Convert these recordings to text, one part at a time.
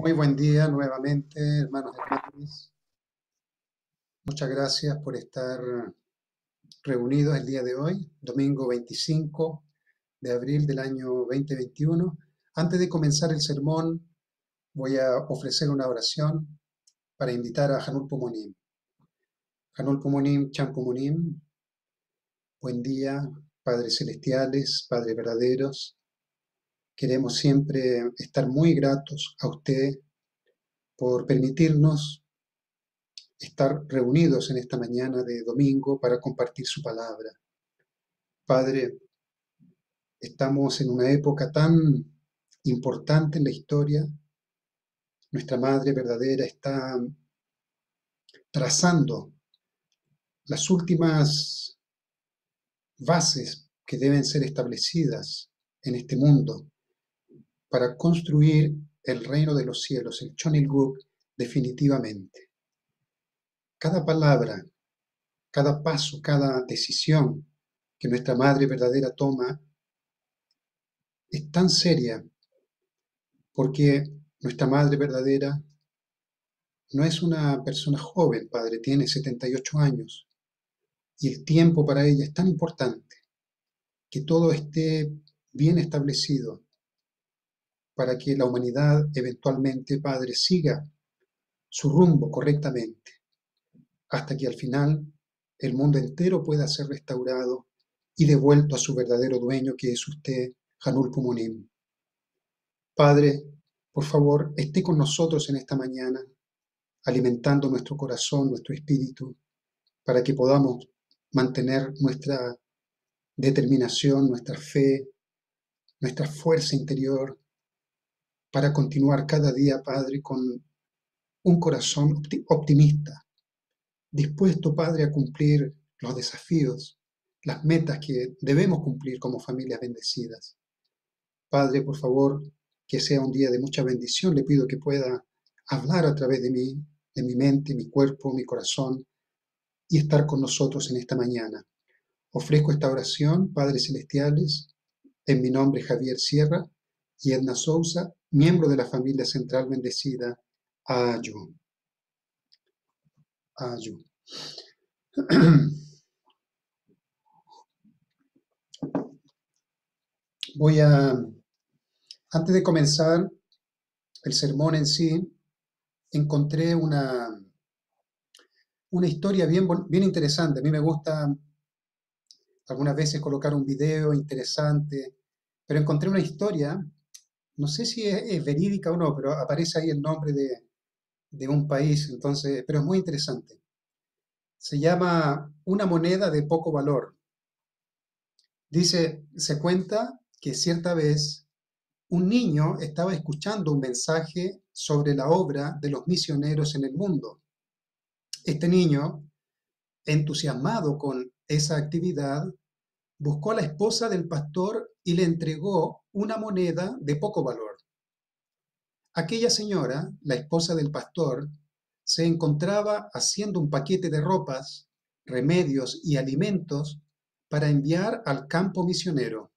Muy buen día nuevamente, hermanos y hermanas. Muchas gracias por estar reunidos el día de hoy, domingo 25 de abril del año 2021. Antes de comenzar el sermón, voy a ofrecer una oración para invitar a Hanul Pumonim. Hanul Pumonim, Chan Pumonim, buen día, Padres Celestiales, Padres verdaderos. Queremos siempre estar muy gratos a usted por permitirnos estar reunidos en esta mañana de domingo para compartir su palabra. Padre, estamos en una época tan importante en la historia. Nuestra Madre verdadera está trazando las últimas bases que deben ser establecidas en este mundo para construir el reino de los cielos, el Chonilguk, definitivamente. Cada palabra, cada paso, cada decisión que nuestra Madre verdadera toma es tan seria porque nuestra Madre verdadera no es una persona joven, Padre, tiene 78 años y el tiempo para ella es tan importante que todo esté bien establecido para que la humanidad eventualmente, Padre, siga su rumbo correctamente hasta que al final el mundo entero pueda ser restaurado y devuelto a su verdadero dueño, que es usted, Hanul Pumonim. Padre, por favor, esté con nosotros en esta mañana, alimentando nuestro corazón, nuestro espíritu, para que podamos mantener nuestra determinación, nuestra fe, nuestra fuerza interior, para continuar cada día, Padre, con un corazón optimista, dispuesto, Padre, a cumplir los desafíos, las metas que debemos cumplir como familias bendecidas. Padre, por favor, que sea un día de mucha bendición. Le pido que pueda hablar a través de mí, de mi mente, mi cuerpo, mi corazón, y estar con nosotros en esta mañana. Ofrezco esta oración, Padres Celestiales, en mi nombre Javier Sierra y Edna Souza, miembro de la familia central bendecida, Ayu. Ayu. Antes de comenzar el sermón en sí, encontré una historia bien interesante. A mí me gusta algunas veces colocar un video interesante, pero encontré una historia, no sé si es verídica o no, pero aparece ahí el nombre de un país, entonces, pero es muy interesante. Se llama Una moneda de poco valor. Dice, se cuenta que cierta vez un niño estaba escuchando un mensaje sobre la obra de los misioneros en el mundo. Este niño, entusiasmado con esa actividad, buscó a la esposa del pastor y le entregó una moneda de poco valor. Aquella señora, la esposa del pastor, se encontraba haciendo un paquete de ropas, remedios y alimentos para enviar al campo misionero.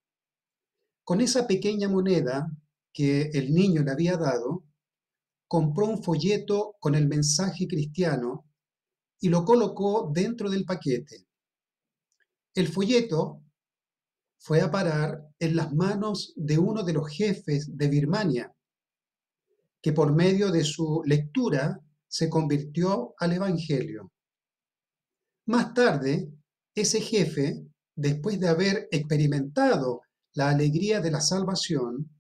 Con esa pequeña moneda que el niño le había dado, compró un folleto con el mensaje cristiano y lo colocó dentro del paquete. El folleto fue a parar en las manos de uno de los jefes de Birmania, que por medio de su lectura se convirtió al Evangelio. Más tarde, ese jefe, después de haber experimentado la alegría de la salvación,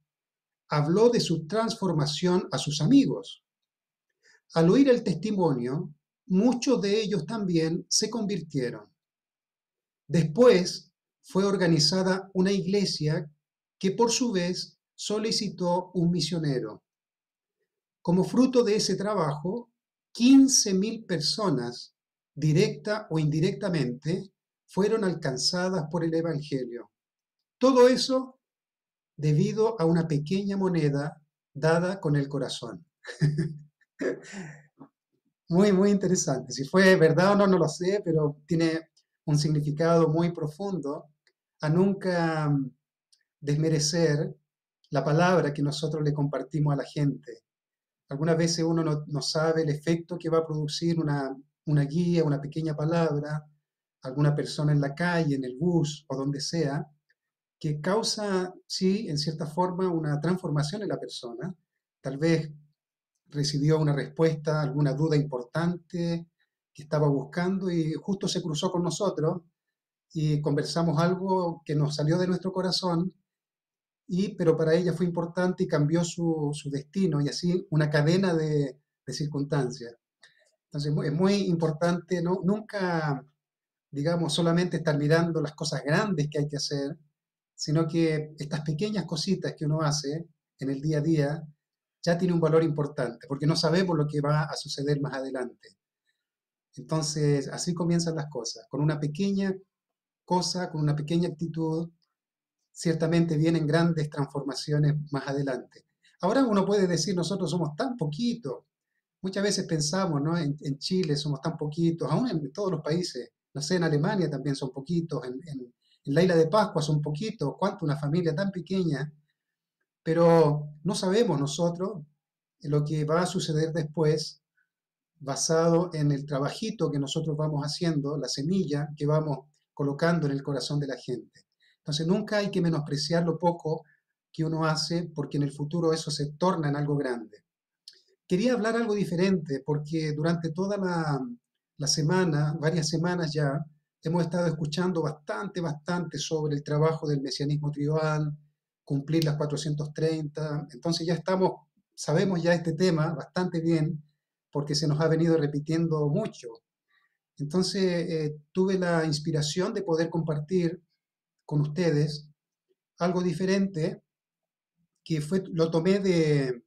habló de su transformación a sus amigos. Al oír el testimonio, muchos de ellos también se convirtieron. Después fue organizada una iglesia que por su vez solicitó un misionero. Como fruto de ese trabajo, 15.000 personas, directa o indirectamente, fueron alcanzadas por el Evangelio. Todo eso debido a una pequeña moneda dada con el corazón. Muy interesante. Si fue verdad o no, no lo sé, pero tiene un significado muy profundo a nunca desmerecer la palabra que nosotros le compartimos a la gente, Algunas veces uno no sabe el efecto que va a producir una guía, una pequeña palabra, alguna persona en la calle, en el bus o donde sea, que causa, sí, en cierta forma, una transformación en la persona. Tal vez recibió una respuesta, alguna duda importante que estaba buscando y justo se cruzó con nosotros y conversamos algo que nos salió de nuestro corazón, pero para ella fue importante y cambió su destino y así una cadena de circunstancias. Entonces es muy importante, ¿no? Nunca, digamos, solamente estar mirando las cosas grandes que hay que hacer, sino que estas pequeñas cositas que uno hace en el día a día ya tiene un valor importante, porque no sabemos lo que va a suceder más adelante. Entonces, así comienzan las cosas, con una pequeña cosa, con una pequeña actitud, ciertamente vienen grandes transformaciones más adelante. Ahora uno puede decir, nosotros somos tan poquitos. Muchas veces pensamos, ¿no? En Chile somos tan poquitos, aún en todos los países. No sé, en Alemania también son poquitos, en la isla de Pascua son poquitos. ¿Cuánto una familia tan pequeña? Pero no sabemos nosotros lo que va a suceder después basado en el trabajito que nosotros vamos haciendo, la semilla que vamos colocando en el corazón de la gente. Entonces nunca hay que menospreciar lo poco que uno hace porque en el futuro eso se torna en algo grande. Quería hablar algo diferente porque durante toda la semana, varias semanas ya, hemos estado escuchando bastante sobre el trabajo del mesianismo tribal, cumplir las 430. Entonces ya sabemos ya este tema bastante bien porque se nos ha venido repitiendo mucho. Entonces tuve la inspiración de poder compartir con ustedes algo diferente que lo tomé del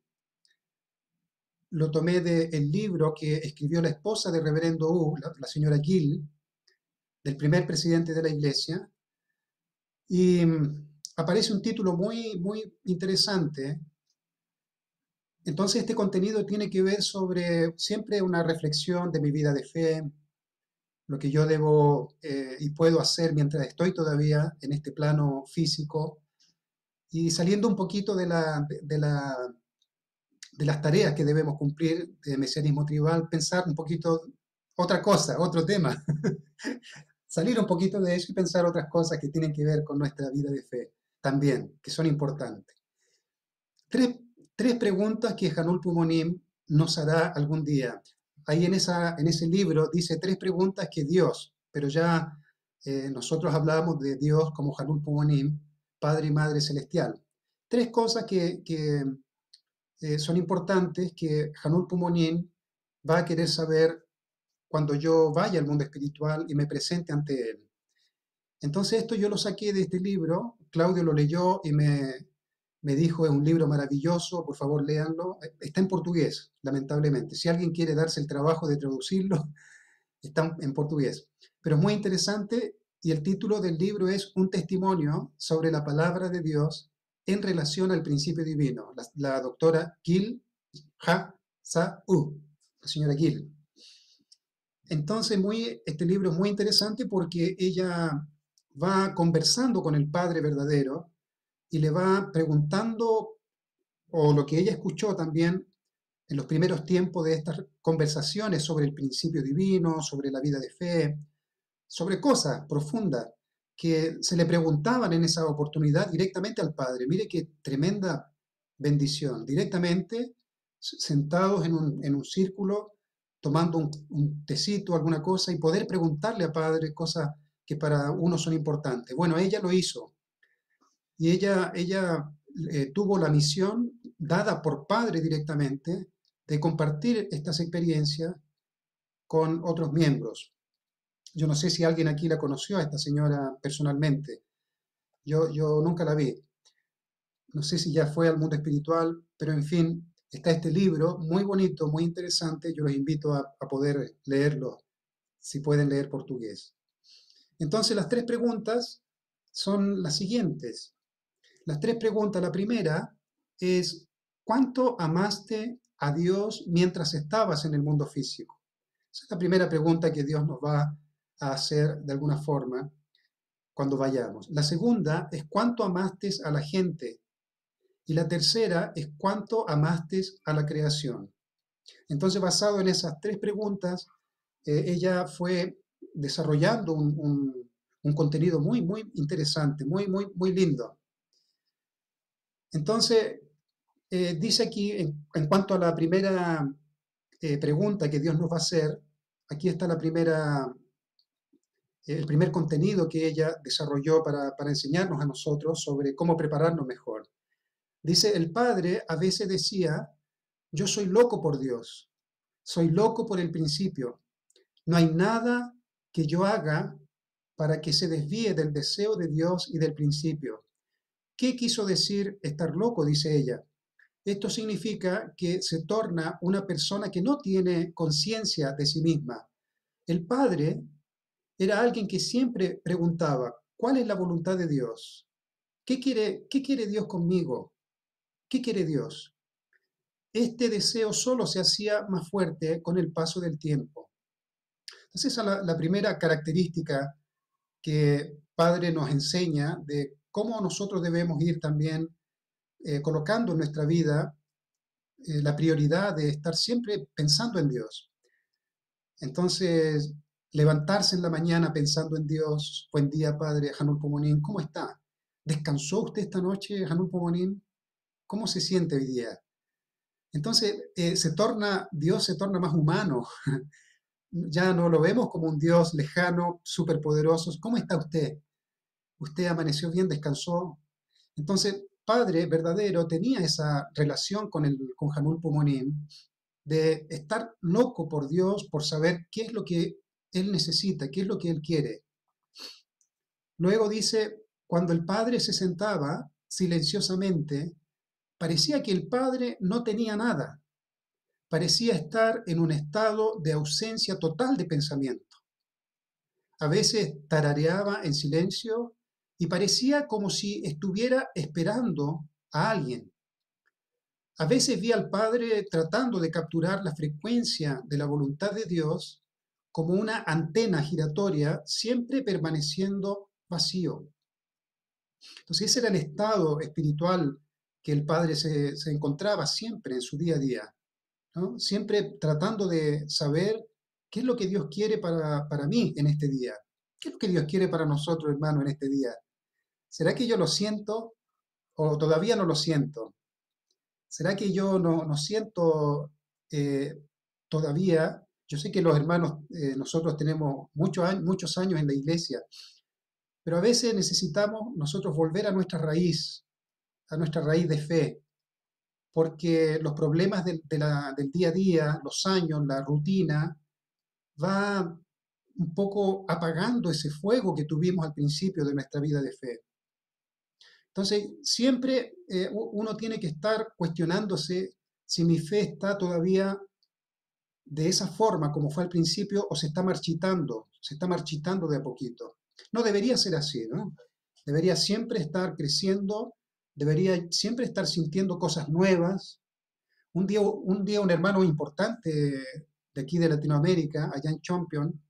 libro que escribió la esposa del reverendo U, la señora Gill, del primer presidente de la iglesia, y aparece un título muy interesante. Entonces este contenido tiene que ver sobre siempre una reflexión de mi vida de fe, lo que yo debo y puedo hacer mientras estoy todavía en este plano físico, y saliendo un poquito de las tareas que debemos cumplir de mesianismo tribal, pensar un poquito otra cosa, otro tema, salir un poquito de eso y pensar otras cosas que tienen que ver con nuestra vida de fe también, que son importantes. Tres, tres preguntas que Hanul Pumonim nos hará algún día. Ahí en ese libro dice tres preguntas que Dios, pero ya nosotros hablamos de Dios como Hanul Pumonim, Padre y Madre Celestial. Tres cosas que son importantes que Hanul Pumonim va a querer saber cuando yo vaya al mundo espiritual y me presente ante él. Entonces esto yo lo saqué de este libro, Claudio lo leyó y me dijo, es un libro maravilloso, por favor léanlo. Está en portugués, lamentablemente. Si alguien quiere darse el trabajo de traducirlo, está en portugués. Pero es muy interesante y el título del libro es Un testimonio sobre la palabra de Dios en relación al principio divino. La doctora Gil Ha Sa U, la señora Gil. Entonces, este libro es muy interesante porque ella va conversando con el Padre verdadero y le va preguntando, o lo que ella escuchó también en los primeros tiempos de estas conversaciones sobre el principio divino, sobre la vida de fe, sobre cosas profundas que se le preguntaban en esa oportunidad directamente al Padre. Mire qué tremenda bendición, directamente sentados en un círculo, tomando un tecito, alguna cosa, y poder preguntarle al Padre cosas que para uno son importantes. Bueno, ella lo hizo, y ella tuvo la misión dada por Padre directamente de compartir estas experiencias con otros miembros. Yo no sé si alguien aquí la conoció a esta señora personalmente. Yo nunca la vi. No sé si ya fue al mundo espiritual, pero en fin, está este libro muy bonito, muy interesante. Yo los invito a poder leerlo, si pueden leer portugués. Entonces, las tres preguntas son las siguientes. Las tres preguntas, la primera es, ¿cuánto amaste a Dios mientras estabas en el mundo físico? Esa es la primera pregunta que Dios nos va a hacer de alguna forma cuando vayamos. La segunda es, ¿cuánto amaste a la gente? Y la tercera es, ¿cuánto amaste a la creación? Entonces, basado en esas tres preguntas, ella fue desarrollando un contenido muy, muy interesante, muy, muy, muy lindo. Entonces, dice aquí, en cuanto a la primera pregunta que Dios nos va a hacer, aquí está el primer contenido que ella desarrolló para enseñarnos a nosotros sobre cómo prepararnos mejor. Dice, el padre a veces decía, yo soy loco por Dios, soy loco por el principio, no hay nada que yo haga para que se desvíe del deseo de Dios y del principio. ¿Qué quiso decir estar loco? Dice ella. Esto significa que se torna una persona que no tiene conciencia de sí misma. El padre era alguien que siempre preguntaba, ¿cuál es la voluntad de Dios? Qué quiere Dios conmigo? ¿Qué quiere Dios? Este deseo solo se hacía más fuerte con el paso del tiempo. Entonces esa es la primera característica que Padre nos enseña de cómo nosotros debemos ir también colocando en nuestra vida la prioridad de estar siempre pensando en Dios. Entonces, levantarse en la mañana pensando en Dios. Buen día, Padre Hanul Pomonín, ¿cómo está? ¿Descansó usted esta noche, Hanul Pomonín? ¿Cómo se siente hoy día? Entonces, Dios se torna más humano. Ya no lo vemos como un Dios lejano, superpoderoso. ¿Cómo está usted? ¿Usted amaneció bien, descansó? Entonces, Padre verdadero tenía esa relación con Hanul Pomonín de estar loco por Dios, por saber qué es lo que Él necesita, qué es lo que Él quiere. Luego dice, cuando el Padre se sentaba silenciosamente, parecía que el Padre no tenía nada, parecía estar en un estado de ausencia total de pensamiento. A veces tarareaba en silencio y parecía como si estuviera esperando a alguien. A veces vi al Padre tratando de capturar la frecuencia de la voluntad de Dios como una antena giratoria, siempre permaneciendo vacío. Entonces ese era el estado espiritual que el Padre se encontraba siempre en su día a día, ¿no? Siempre tratando de saber qué es lo que Dios quiere para mí en este día. ¿Qué es lo que Dios quiere para nosotros, hermano, en este día? ¿Será que yo lo siento o todavía no lo siento? ¿Será que yo no siento eh, todavía? Yo sé que los hermanos, nosotros tenemos muchos años en la iglesia, pero a veces necesitamos nosotros volver a nuestra raíz de fe, porque los problemas del día a día, los años, la rutina, va un poco apagando ese fuego que tuvimos al principio de nuestra vida de fe. Entonces, siempre uno tiene que estar cuestionándose si mi fe está todavía de esa forma como fue al principio o se está marchitando de a poquito. No debería ser así, ¿no? Debería siempre estar creciendo, debería siempre estar sintiendo cosas nuevas. Un día un hermano importante de aquí de Latinoamérica, allá en Champion,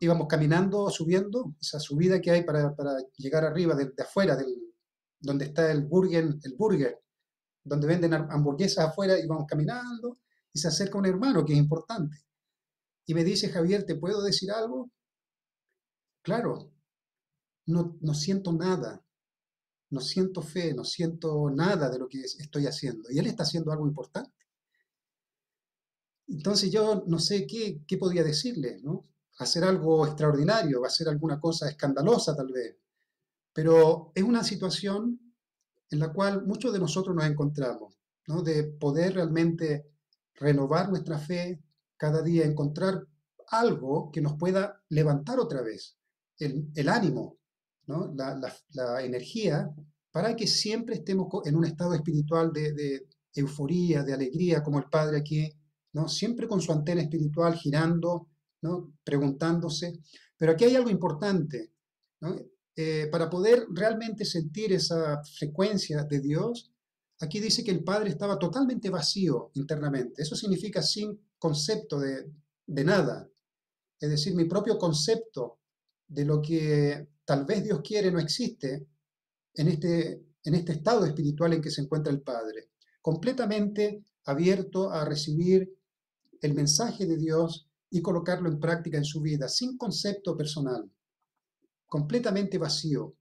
íbamos caminando, subiendo, esa subida que hay para llegar arriba, de afuera, donde está el burger, donde venden hamburguesas afuera, íbamos caminando y se acerca un hermano que es importante. Y me dice, Javier, ¿te puedo decir algo? Claro, no siento nada, no siento fe, no siento nada de lo que estoy haciendo. Y él está haciendo algo importante. Entonces yo no sé qué podía decirle, ¿no? Hacer algo extraordinario, hacer alguna cosa escandalosa tal vez. Pero es una situación en la cual muchos de nosotros nos encontramos, ¿no? De poder realmente renovar nuestra fe cada día, encontrar algo que nos pueda levantar otra vez, el ánimo, ¿no? La energía, para que siempre estemos en un estado espiritual de euforía, de alegría, como el Padre aquí, ¿no? Siempre con su antena espiritual girando, ¿no? Preguntándose. Pero aquí hay algo importante, ¿no? Para poder realmente sentir esa frecuencia de Dios, aquí dice que el Padre estaba totalmente vacío internamente. Eso significa sin concepto de nada. Es decir, mi propio concepto de lo que tal vez Dios quiere no existe en este estado espiritual en que se encuentra el Padre. Completamente abierto a recibir el mensaje de Dios y colocarlo en práctica en su vida, sin concepto personal, completamente vacío.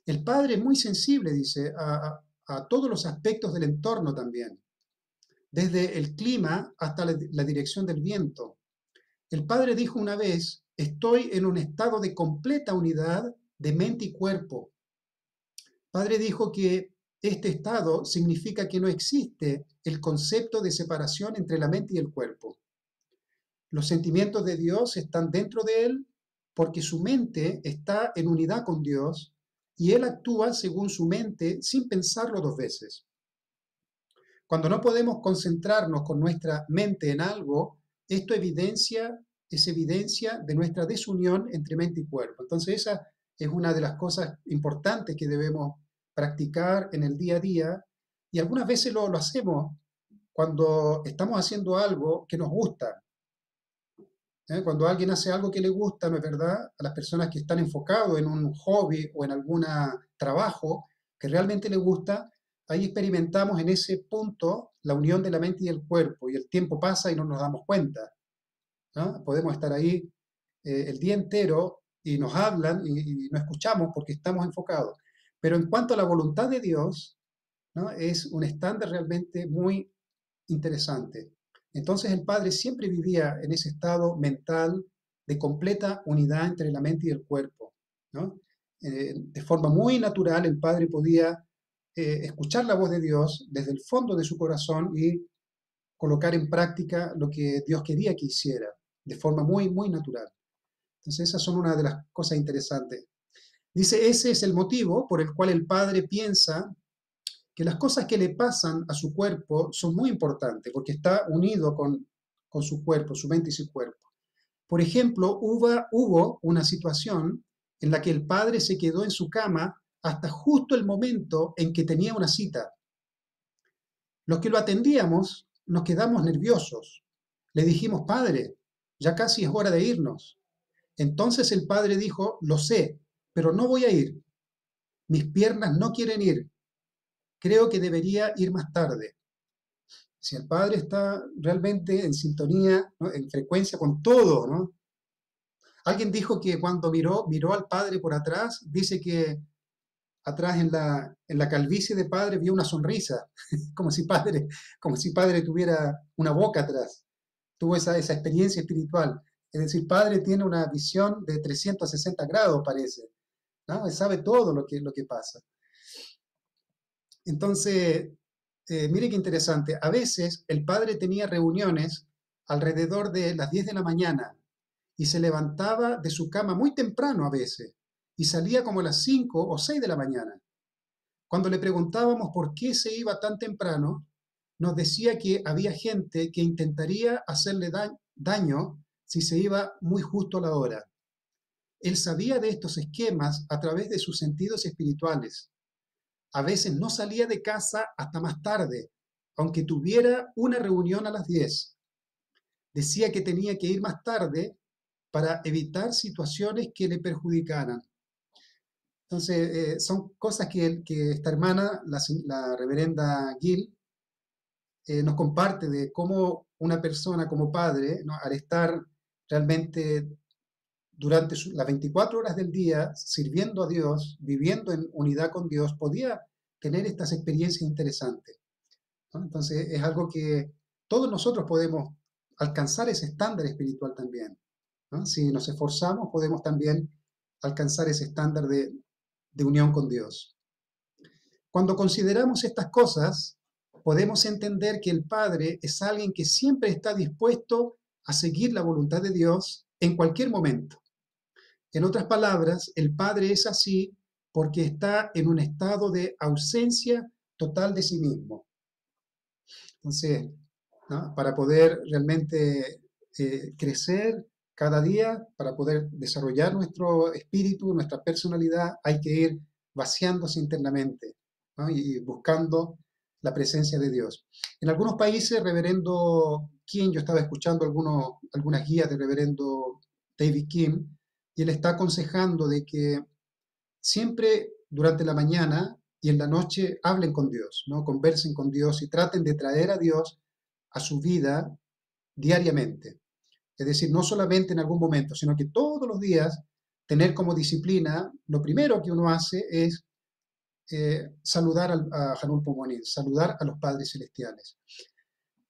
El padre es muy sensible, dice, a todos los aspectos del entorno también, desde el clima hasta la dirección del viento. El padre dijo una vez: estoy en un estado de completa unidad de mente y cuerpo. Padre dijo que este estado significa que no existe el concepto de separación entre la mente y el cuerpo. Los sentimientos de Dios están dentro de él porque su mente está en unidad con Dios y él actúa según su mente sin pensarlo dos veces. Cuando no podemos concentrarnos con nuestra mente en algo, esto es evidencia de nuestra desunión entre mente y cuerpo. Entonces esa es una de las cosas importantes que debemos practicar en el día a día, y algunas veces lo hacemos cuando estamos haciendo algo que nos gusta. Cuando alguien hace algo que le gusta, ¿no es verdad? A las personas que están enfocados en un hobby o en algún trabajo que realmente les gusta, ahí experimentamos en ese punto la unión de la mente y el cuerpo, y el tiempo pasa y no nos damos cuenta, ¿no? Podemos estar ahí el día entero y nos hablan y no escuchamos porque estamos enfocados. Pero en cuanto a la voluntad de Dios, ¿no? Es un estándar realmente muy interesante. Entonces el padre siempre vivía en ese estado mental de completa unidad entre la mente y el cuerpo, ¿no? De forma muy natural el padre podía escuchar la voz de Dios desde el fondo de su corazón y colocar en práctica lo que Dios quería que hiciera, de forma muy, muy natural. Entonces esas son una de las cosas interesantes. Dice, ese es el motivo por el cual el padre piensa que las cosas que le pasan a su cuerpo son muy importantes, porque está unido con su cuerpo, su mente y su cuerpo. Por ejemplo, hubo una situación en la que el padre se quedó en su cama hasta justo el momento en que tenía una cita. Los que lo atendíamos nos quedamos nerviosos. Le dijimos: padre, ya casi es hora de irnos. Entonces el padre dijo: lo sé, pero no voy a ir. Mis piernas no quieren ir. Creo que debería ir más tarde. Si el padre está realmente en sintonía, ¿no? En frecuencia con todo, ¿no? Alguien dijo que cuando miró al padre por atrás, dice que atrás en la calvicie de padre vio una sonrisa, como si padre tuviera una boca atrás. Tuvo esa experiencia espiritual. Es decir, padre tiene una visión de 360 grados, parece, ¿no? Él sabe todo lo que pasa. Entonces, mire qué interesante. A veces el padre tenía reuniones alrededor de las 10 de la mañana y se levantaba de su cama muy temprano a veces y salía como a las 5 o 6 de la mañana. Cuando le preguntábamos por qué se iba tan temprano, nos decía que había gente que intentaría hacerle daño si se iba muy justo a la hora. Él sabía de estos esquemas a través de sus sentidos espirituales. A veces no salía de casa hasta más tarde, aunque tuviera una reunión a las 10. Decía que tenía que ir más tarde para evitar situaciones que le perjudicaran. Entonces, son cosas que esta hermana, la reverenda Gill, nos comparte de cómo una persona como padre, ¿no? Al estar realmente durante las 24 horas del día sirviendo a Dios, viviendo en unidad con Dios, podía tener estas experiencias interesantes, ¿no? Entonces es algo que todos nosotros podemos alcanzar ese estándar espiritual también, ¿no? Si nos esforzamos podemos también alcanzar ese estándar de unión con Dios. Cuando consideramos estas cosas, podemos entender que el Padre es alguien que siempre está dispuesto a seguir la voluntad de Dios en cualquier momento. En otras palabras, el Padre es así porque está en un estado de ausencia total de sí mismo. Entonces, ¿no? Para poder realmente crecer cada día, para poder desarrollar nuestro espíritu, nuestra personalidad, hay que ir vaciándose internamente, ¿no? Y buscando la presencia de Dios. En algunos países, reverendo King, yo estaba escuchando algunas guías de reverendo David King, y él está aconsejando de que siempre durante la mañana y en la noche hablen con Dios, ¿no? Conversen con Dios y traten de traer a Dios a su vida diariamente. Es decir, no solamente en algún momento, sino que todos los días tener como disciplina, lo primero que uno hace es saludar a Hanul Pumonin, saludar a los padres celestiales.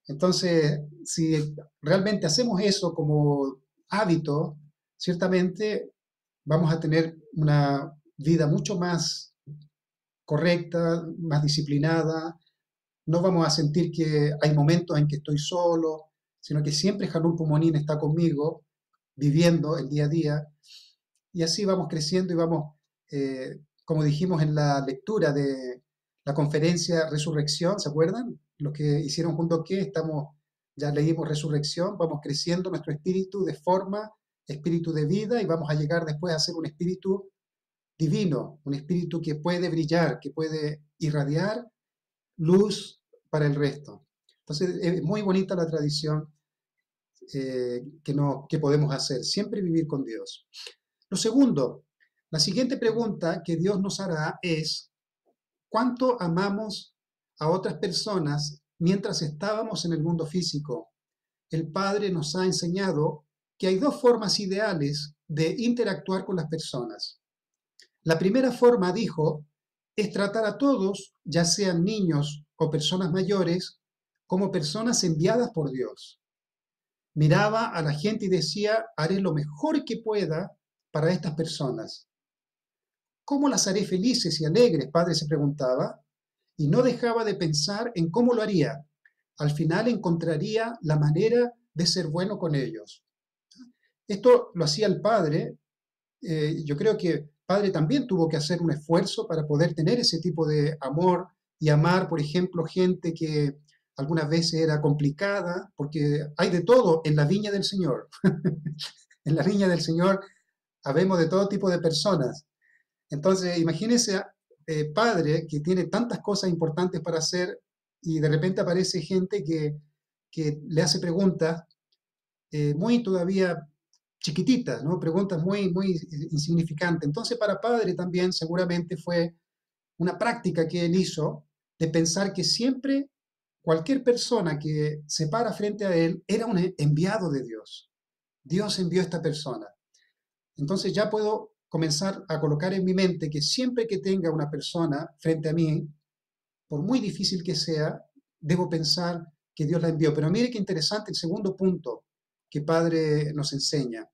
Entonces, si realmente hacemos eso como hábito, ciertamente vamos a tener una vida mucho más correcta, más disciplinada. No vamos a sentir que hay momentos en que estoy solo, sino que siempre Hanul Pumonin está conmigo, viviendo el día a día. Y así vamos creciendo y vamos, como dijimos en la lectura de la conferencia Resurrección, ¿se acuerdan? Los que hicieron junto que estamos, ya leímos Resurrección, vamos creciendo nuestro espíritu de forma, espíritu de vida, y vamos a llegar después a ser un espíritu divino, un espíritu que puede brillar, que puede irradiar luz para el resto. Entonces, es muy bonita la tradición que podemos hacer, siempre vivir con Dios. Lo segundo, la siguiente pregunta que Dios nos hará es, ¿cuánto amamos a otras personas mientras estábamos en el mundo físico? El Padre nos ha enseñado que hay dos formas ideales de interactuar con las personas. La primera forma, dijo, es tratar a todos, ya sean niños o personas mayores, como personas enviadas por Dios. Miraba a la gente y decía, haré lo mejor que pueda para estas personas. ¿Cómo las haré felices y alegres? Padre se preguntaba, y no dejaba de pensar en cómo lo haría. Al final encontraría la manera de ser bueno con ellos. Esto lo hacía el padre. Yo creo que padre también tuvo que hacer un esfuerzo para poder tener ese tipo de amor y amar, por ejemplo, gente que algunas veces era complicada, porque hay de todo en la viña del Señor. En la viña del Señor habemos de todo tipo de personas. Entonces, imagínese, padre que tiene tantas cosas importantes para hacer y de repente aparece gente que le hace preguntas muy todavía chiquititas, ¿no? Preguntas muy, muy insignificantes. Entonces, para padre también seguramente fue una práctica que él hizo de pensar que siempre cualquier persona que se para frente a él era un enviado de Dios. Dios envió a esta persona. Entonces ya puedo comenzar a colocar en mi mente que siempre que tenga una persona frente a mí, por muy difícil que sea, debo pensar que Dios la envió. Pero mire qué interesante el segundo punto que Padre nos enseña.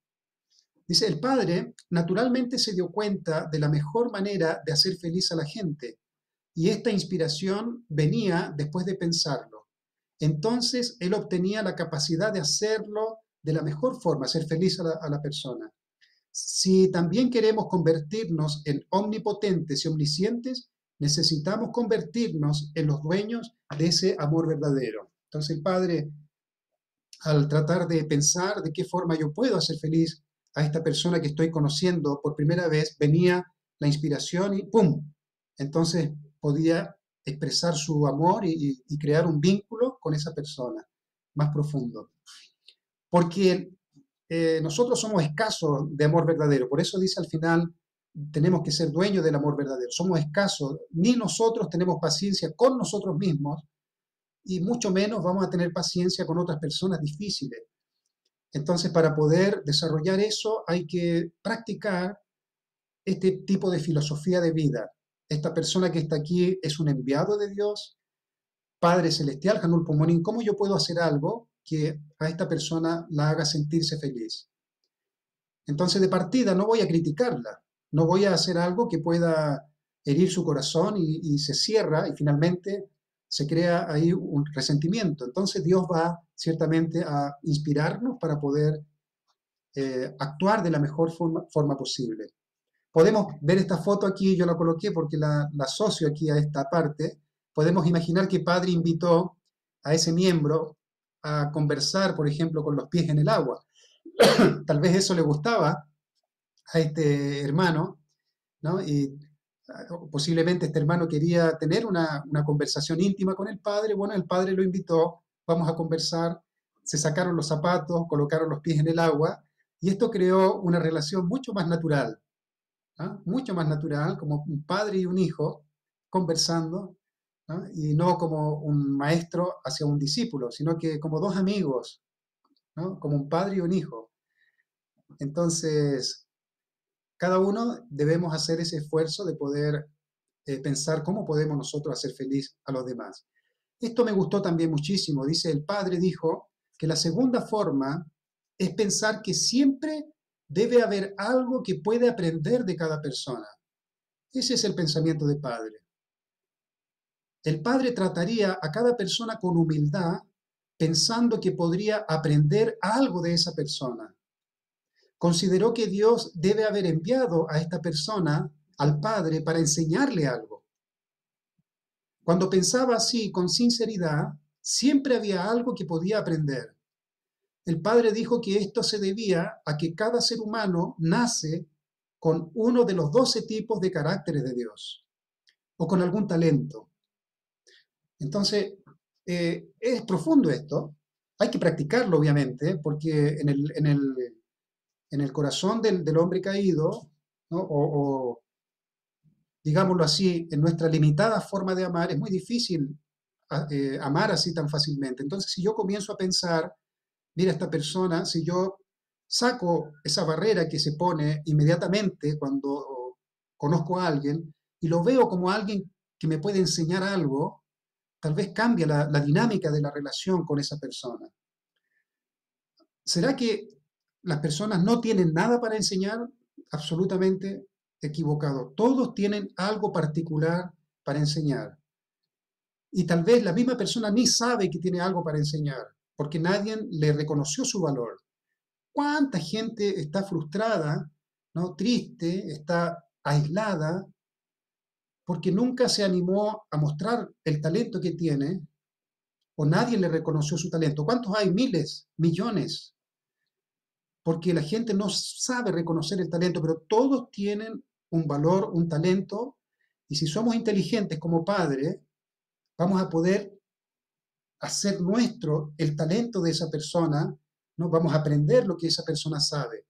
Dice, el Padre naturalmente se dio cuenta de la mejor manera de hacer feliz a la gente, y esta inspiración venía después de pensarlo. Entonces él obtenía la capacidad de hacerlo de la mejor forma, hacer feliz a la persona. Si también queremos convertirnos en omnipotentes y omniscientes, necesitamos convertirnos en los dueños de ese amor verdadero. Entonces el Padre, al tratar de pensar de qué forma yo puedo hacer feliz a esta persona que estoy conociendo por primera vez, venía la inspiración y ¡pum! Entonces podía expresar su amor y crear un vínculo con esa persona más profundo. Porque nosotros somos escasos de amor verdadero. Por eso dice al final, tenemos que ser dueños del amor verdadero. Somos escasos, ni nosotros tenemos paciencia con nosotros mismos y mucho menos vamos a tener paciencia con otras personas difíciles. Entonces, para poder desarrollar eso hay que practicar este tipo de filosofía de vida. Esta persona que está aquí es un enviado de Dios, Padre Celestial, Hanul Pomonín, ¿cómo yo puedo hacer algo que a esta persona la haga sentirse feliz? Entonces, de partida, no voy a criticarla, no voy a hacer algo que pueda herir su corazón y se cierra y finalmente se crea ahí un resentimiento. Entonces, Dios va ciertamente a inspirarnos para poder actuar de la mejor forma posible. Podemos ver esta foto aquí, yo la coloqué porque la asocio aquí a esta parte. Podemos imaginar que Padre invitó a ese miembro a conversar, por ejemplo, con los pies en el agua. Tal vez eso le gustaba a este hermano, ¿no? Y posiblemente este hermano quería tener una conversación íntima con el padre. Bueno, el padre lo invitó, vamos a conversar, se sacaron los zapatos, colocaron los pies en el agua, y esto creó una relación mucho más natural, ¿no? Mucho más natural, como un padre y un hijo conversando, ¿no? Y no como un maestro hacia un discípulo, sino que como dos amigos, ¿no? Como un padre y un hijo. Entonces, cada uno debemos hacer ese esfuerzo de poder pensar cómo podemos nosotros hacer feliz a los demás. Esto me gustó también muchísimo. Dice, el padre dijo que la segunda forma es pensar que siempre debe haber algo que puede aprender de cada persona. Ese es el pensamiento de padre. El padre trataría a cada persona con humildad, pensando que podría aprender algo de esa persona. Consideró que Dios debe haber enviado a esta persona, al padre, para enseñarle algo. Cuando pensaba así, con sinceridad, siempre había algo que podía aprender. El padre dijo que esto se debía a que cada ser humano nace con uno de los 12 tipos de caracteres de Dios, o con algún talento. Entonces, es profundo esto. Hay que practicarlo, obviamente, porque en el corazón del hombre caído, ¿no? Digámoslo así, en nuestra limitada forma de amar, es muy difícil amar así tan fácilmente. Entonces, si yo comienzo a pensar, mira, esta persona, si yo saco esa barrera que se pone inmediatamente cuando conozco a alguien y lo veo como alguien que me puede enseñar algo, tal vez cambia la dinámica de la relación con esa persona. ¿Será que las personas no tienen nada para enseñar? Absolutamente equivocado. Todos tienen algo particular para enseñar. Y tal vez la misma persona ni sabe que tiene algo para enseñar, porque nadie le reconoció su valor. ¿Cuánta gente está frustrada, ¿no? Triste, está aislada, porque nunca se animó a mostrar el talento que tiene o nadie le reconoció su talento? ¿Cuántos hay? Miles, millones. Porque la gente no sabe reconocer el talento, pero todos tienen un valor, un talento, y si somos inteligentes como padres, vamos a poder hacer nuestro el talento de esa persona, ¿no? Vamos a aprender lo que esa persona sabe.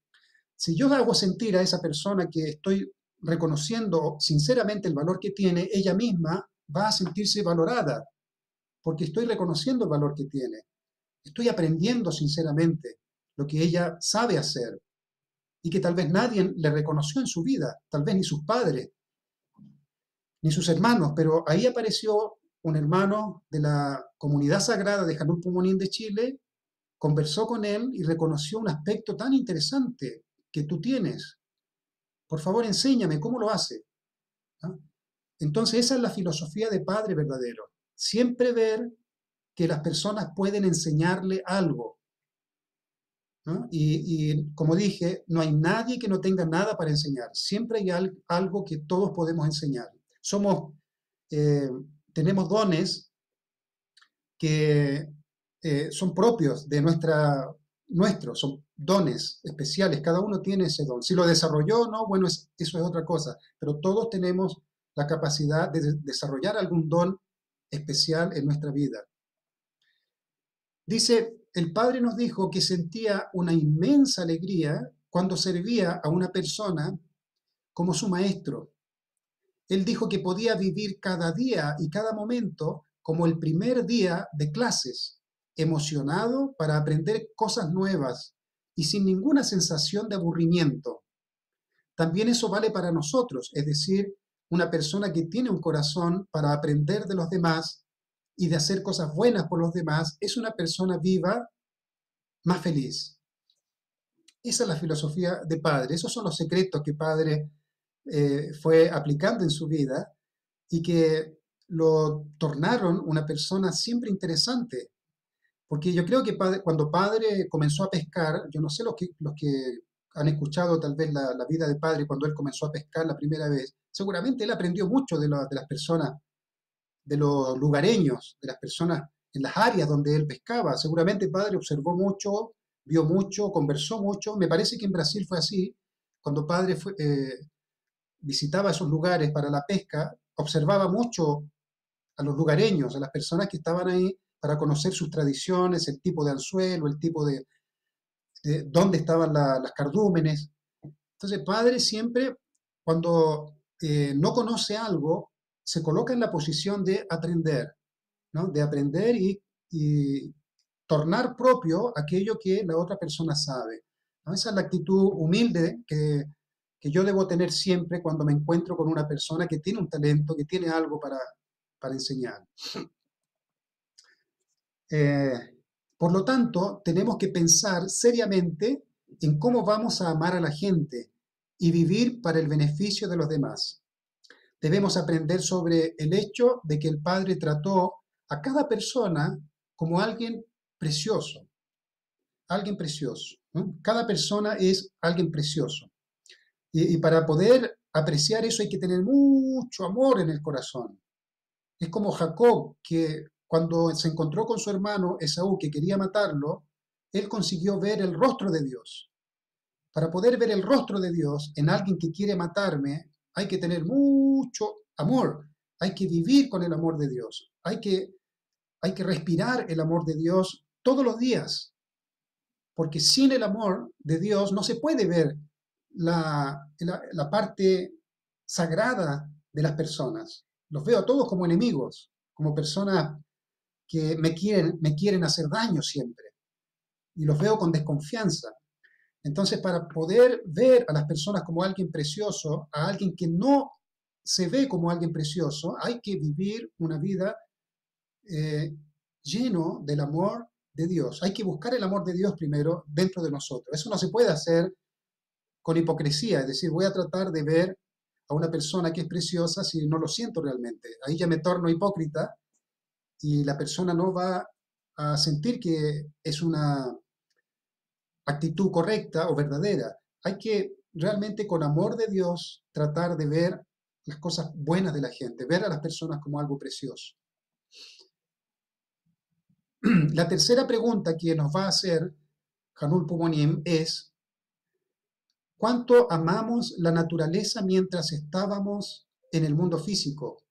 Si yo hago sentir a esa persona que estoy reconociendo sinceramente el valor que tiene, ella misma va a sentirse valorada, porque estoy reconociendo el valor que tiene. Estoy aprendiendo sinceramente lo que ella sabe hacer y que tal vez nadie le reconoció en su vida, tal vez ni sus padres, ni sus hermanos, pero ahí apareció un hermano de la comunidad sagrada de Janul Pumonín de Chile, conversó con él y reconoció un aspecto tan interesante que tú tienes. Por favor, enséñame cómo lo hace. ¿Ah? Entonces, esa es la filosofía de padre verdadero. Siempre ver que las personas pueden enseñarle algo, ¿no? Como dije, no hay nadie que no tenga nada para enseñar. Siempre hay algo que todos podemos enseñar. Somos, eh, tenemos dones que son propios de nuestros, son dones especiales. Cada uno tiene ese don. Si lo desarrolló o no, bueno, eso es otra cosa. Pero todos tenemos la capacidad de desarrollar algún don especial en nuestra vida. Dice, el padre nos dijo que sentía una inmensa alegría cuando servía a una persona como su maestro. Él dijo que podía vivir cada día y cada momento como el primer día de clases, emocionado para aprender cosas nuevas y sin ninguna sensación de aburrimiento. También eso vale para nosotros, es decir, una persona que tiene un corazón para aprender de los demás y de hacer cosas buenas por los demás, es una persona viva más feliz. Esa es la filosofía de Padre, esos son los secretos que Padre fue aplicando en su vida y que lo tornaron una persona siempre interesante. Porque yo creo que cuando Padre comenzó a pescar, yo no sé los que han escuchado tal vez la vida de Padre cuando él comenzó a pescar la primera vez, seguramente él aprendió mucho de las personas, de los lugareños, de las personas en las áreas donde él pescaba. Seguramente Padre observó mucho, vio mucho, conversó mucho. Me parece que en Brasil fue así. Cuando Padre visitaba esos lugares para la pesca, observaba mucho a los lugareños, a las personas que estaban ahí para conocer sus tradiciones, el tipo de anzuelo, el tipo de dónde estaban las cardúmenes. Entonces, Padre siempre, cuando no conoce algo, se coloca en la posición de aprender, ¿no? De aprender y tornar propio aquello que la otra persona sabe, ¿no? Esa es la actitud humilde que yo debo tener siempre cuando me encuentro con una persona que tiene un talento, que tiene algo para enseñar. Eh, por lo tanto, tenemos que pensar seriamente en cómo vamos a amar a la gente y vivir para el beneficio de los demás. Debemos aprender sobre el hecho de que el Padre trató a cada persona como alguien precioso, alguien precioso, ¿no? Cada persona es alguien precioso. Y para poder apreciar eso hay que tener mucho amor en el corazón. Es como Jacob, que cuando se encontró con su hermano Esaú, que quería matarlo, él consiguió ver el rostro de Dios. Para poder ver el rostro de Dios en alguien que quiere matarme, hay que tener mucho amor, hay que vivir con el amor de Dios, hay que respirar el amor de Dios todos los días, porque sin el amor de Dios no se puede ver la parte sagrada de las personas. Los veo a todos como enemigos, como personas que me quieren hacer daño siempre, y los veo con desconfianza. Entonces, para poder ver a las personas como alguien precioso, a alguien que no se ve como alguien precioso, hay que vivir una vida eh, lleno del amor de Dios. Hay que buscar el amor de Dios primero dentro de nosotros. Eso no se puede hacer con hipocresía, es decir, voy a tratar de ver a una persona que es preciosa si no lo siento realmente. Ahí ya me torno hipócrita y la persona no va a sentir que es una actitud correcta o verdadera. Hay que realmente con amor de Dios tratar de ver las cosas buenas de la gente, ver a las personas como algo precioso. La tercera pregunta que nos va a hacer Hanul Pumonim es, ¿cuánto amamos la naturaleza mientras estábamos en el mundo físico?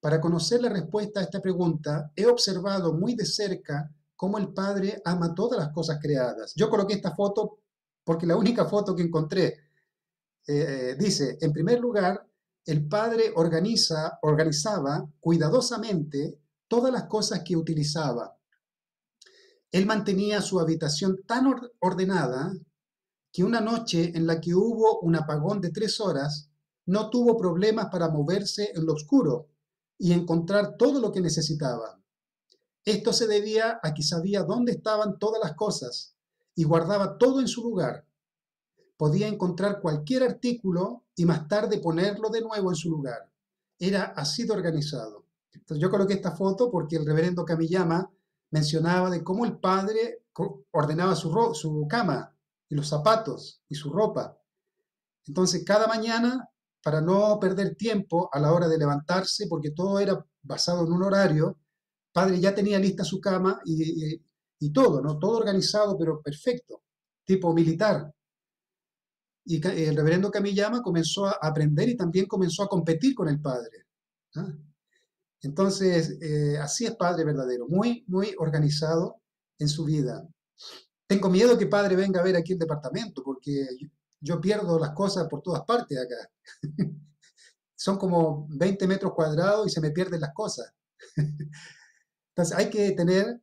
Para conocer la respuesta a esta pregunta, he observado muy de cerca cómo el Padre ama todas las cosas creadas. Yo coloqué esta foto porque la única foto que encontré dice, en primer lugar, el Padre organizaba cuidadosamente todas las cosas que utilizaba. Él mantenía su habitación tan ordenada que una noche en la que hubo un apagón de 3 horas, no tuvo problemas para moverse en lo oscuro y encontrar todo lo que necesitaba. Esto se debía a que sabía dónde estaban todas las cosas y guardaba todo en su lugar. Podía encontrar cualquier artículo y más tarde ponerlo de nuevo en su lugar. Era así de organizado. Entonces yo coloqué esta foto porque el reverendo Kamiyama mencionaba de cómo el padre ordenaba su cama y los zapatos y su ropa. Entonces cada mañana, para no perder tiempo a la hora de levantarse, porque todo era basado en un horario, padre ya tenía lista su cama y todo, ¿no? Todo organizado, pero perfecto, tipo militar. Y el reverendo Kamiyama comenzó a aprender y también comenzó a competir con el padre, ¿ah? Entonces, así es padre verdadero, muy, muy organizado en su vida. Tengo miedo que padre venga a ver aquí el departamento, porque yo pierdo las cosas por todas partes acá. Son como 20 metros cuadrados y se me pierden las cosas. Entonces, hay que tener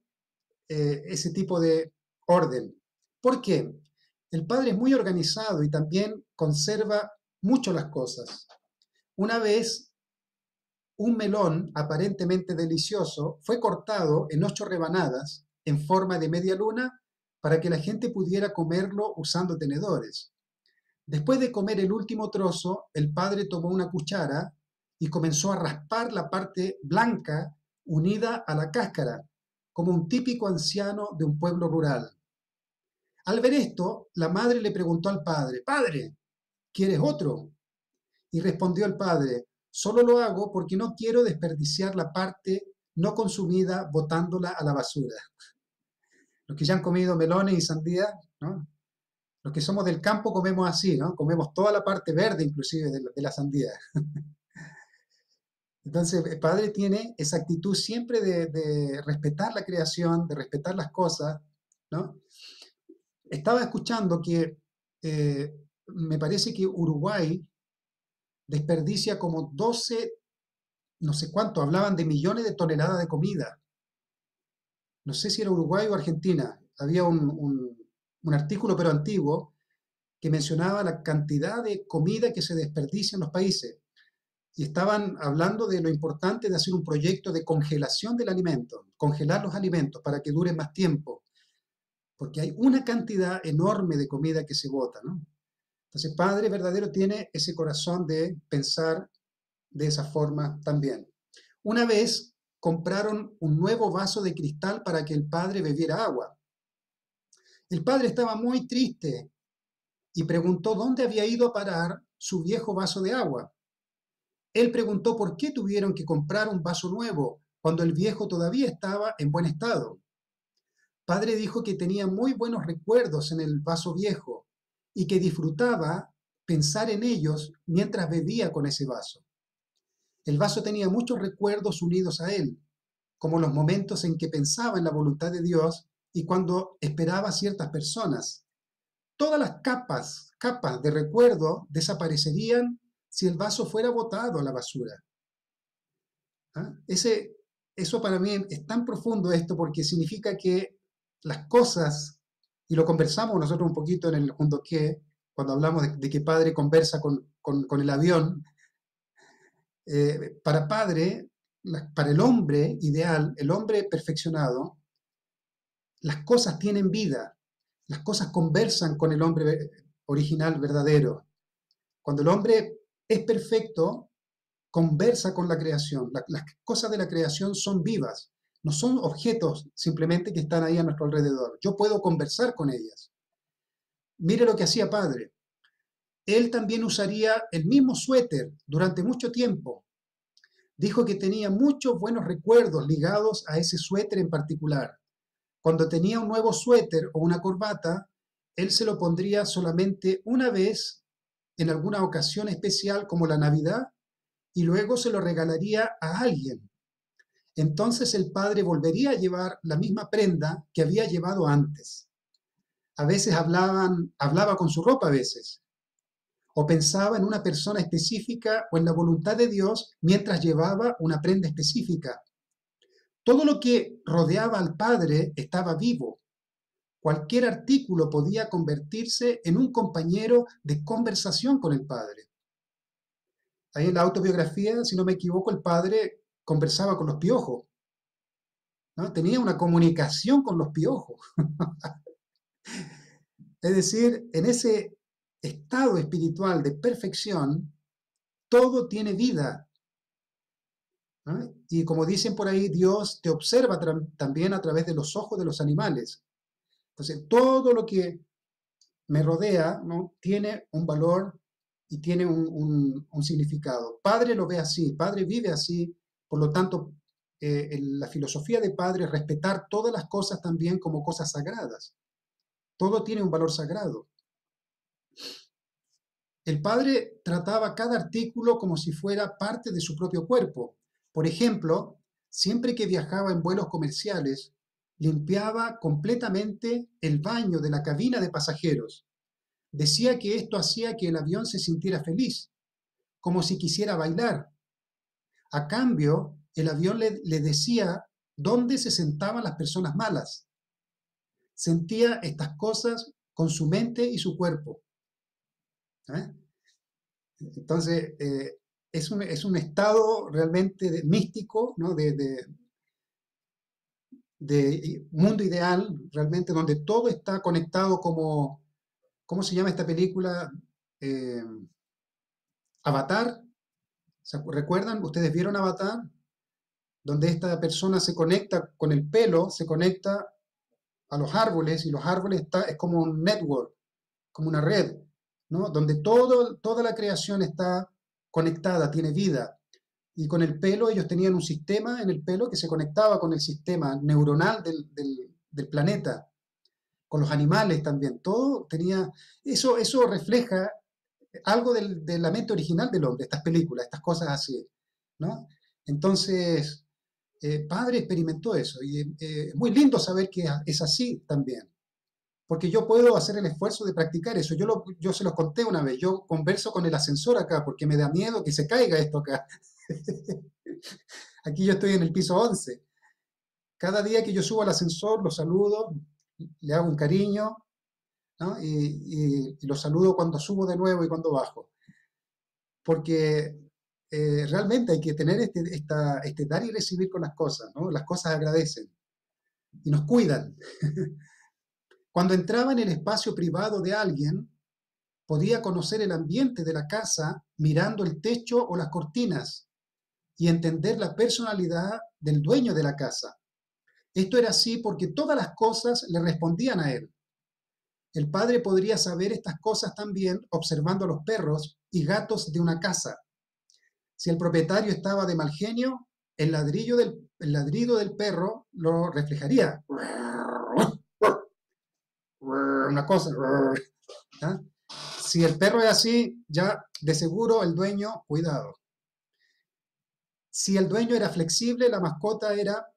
ese tipo de orden. ¿Por qué? El padre es muy organizado y también conserva mucho las cosas. Una vez, un melón aparentemente delicioso fue cortado en 8 rebanadas en forma de media luna para que la gente pudiera comerlo usando tenedores. Después de comer el último trozo, el padre tomó una cuchara y comenzó a raspar la parte blanca unida a la cáscara, como un típico anciano de un pueblo rural. Al ver esto, la madre le preguntó al padre, «Padre, ¿quieres otro?». Y respondió el padre, «Solo lo hago porque no quiero desperdiciar la parte no consumida botándola a la basura». Los que ya han comido melones y sandías, ¿no? Los que somos del campo comemos así, ¿no? Comemos toda la parte verde inclusive de la sandía. Entonces, el padre tiene esa actitud siempre de respetar la creación, de respetar las cosas, ¿no? Estaba escuchando que me parece que Uruguay desperdicia como 12 no sé cuánto, hablaban de millones de toneladas de comida. No sé si era Uruguay o Argentina. Había un artículo, pero antiguo, que mencionaba la cantidad de comida que se desperdicia en los países. Y estaban hablando de lo importante de hacer un proyecto de congelación del alimento, congelar los alimentos para que duren más tiempo, porque hay una cantidad enorme de comida que se bota, ¿no? Entonces, Padre verdadero tiene ese corazón de pensar de esa forma también. Una vez compraron un nuevo vaso de cristal para que el padre bebiera agua. El padre estaba muy triste y preguntó dónde había ido a parar su viejo vaso de agua. Él preguntó por qué tuvieron que comprar un vaso nuevo cuando el viejo todavía estaba en buen estado. Padre dijo que tenía muy buenos recuerdos en el vaso viejo y que disfrutaba pensar en ellos mientras bebía con ese vaso. El vaso tenía muchos recuerdos unidos a él, como los momentos en que pensaba en la voluntad de Dios y cuando esperaba a ciertas personas. Todas las capas de recuerdo desaparecerían si el vaso fuera botado a la basura. ¿Ah? Eso para mí es tan profundo esto porque significa que las cosas, y lo conversamos nosotros un poquito en el Junto que, cuando hablamos de que padre conversa con el avión, para padre, para el hombre ideal, el hombre perfeccionado, las cosas tienen vida, las cosas conversan con el hombre original, verdadero. Cuando el hombre es perfecto, conversa con la creación. Las cosas de la creación son vivas, no son objetos simplemente que están ahí a nuestro alrededor. Yo puedo conversar con ellas. Mire lo que hacía padre. Él también usaría el mismo suéter durante mucho tiempo. Dijo que tenía muchos buenos recuerdos ligados a ese suéter en particular. Cuando tenía un nuevo suéter o una corbata, él se lo pondría solamente una vez en alguna ocasión especial como la Navidad y luego se lo regalaría a alguien. Entonces el padre volvería a llevar la misma prenda que había llevado antes. A veces hablaba con su ropa a veces, o pensaba en una persona específica o en la voluntad de Dios mientras llevaba una prenda específica. Todo lo que rodeaba al padre estaba vivo. Cualquier artículo podía convertirse en un compañero de conversación con el padre. Ahí en la autobiografía, si no me equivoco, el padre conversaba con los piojos, ¿no? Tenía una comunicación con los piojos. Es decir, en ese estado espiritual de perfección, todo tiene vida, ¿no? Y como dicen por ahí, Dios te observa también a través de los ojos de los animales. Entonces, todo lo que me rodea, ¿no? Tiene un valor y tiene un significado. Padre lo ve así, Padre vive así, por lo tanto, la filosofía de Padre es respetar todas las cosas también como cosas sagradas. Todo tiene un valor sagrado. El padre trataba cada artículo como si fuera parte de su propio cuerpo. Por ejemplo, siempre que viajaba en vuelos comerciales, limpiaba completamente el baño de la cabina de pasajeros. Decía que esto hacía que el avión se sintiera feliz, como si quisiera bailar. A cambio, el avión le decía dónde se sentaban las personas malas. Sentía estas cosas con su mente y su cuerpo. ¿Eh? Entonces, es un estado realmente místico, ¿no? De mundo ideal, realmente, donde todo está conectado como, ¿cómo se llama esta película? Eh, Avatar. ¿Recuerdan? ¿Ustedes vieron Avatar? Donde esta persona se conecta con el pelo, se conecta a los árboles y los árboles es como un network, como una red, ¿no? Donde toda la creación está conectada, tiene vida. Y con el pelo, ellos tenían un sistema en el pelo que se conectaba con el sistema neuronal del planeta, con los animales también. Todo tenía, eso refleja algo de la mente original del hombre, estas películas, estas cosas así, ¿no? Entonces, Padre experimentó eso y es muy lindo saber que es así también, porque yo puedo hacer el esfuerzo de practicar eso. Yo se los conté una vez, yo converso con el ascensor acá porque me da miedo que se caiga esto acá. Aquí yo estoy en el piso 11. Cada día que yo subo al ascensor, lo saludo, le hago un cariño, ¿no? Y lo saludo cuando subo de nuevo y cuando bajo. Porque realmente hay que tener este dar y recibir con las cosas, ¿no? Las cosas agradecen y nos cuidan. Cuando entraba en el espacio privado de alguien, podía conocer el ambiente de la casa mirando el techo o las cortinas y entender la personalidad del dueño de la casa. Esto era así porque todas las cosas le respondían a él. El padre podría saber estas cosas también observando a los perros y gatos de una casa. Si el propietario estaba de mal genio, el ladrido del perro lo reflejaría. Una cosa. ¿Ah? Si el perro es así, ya de seguro el dueño, cuidado. Si el dueño era flexible, la mascota era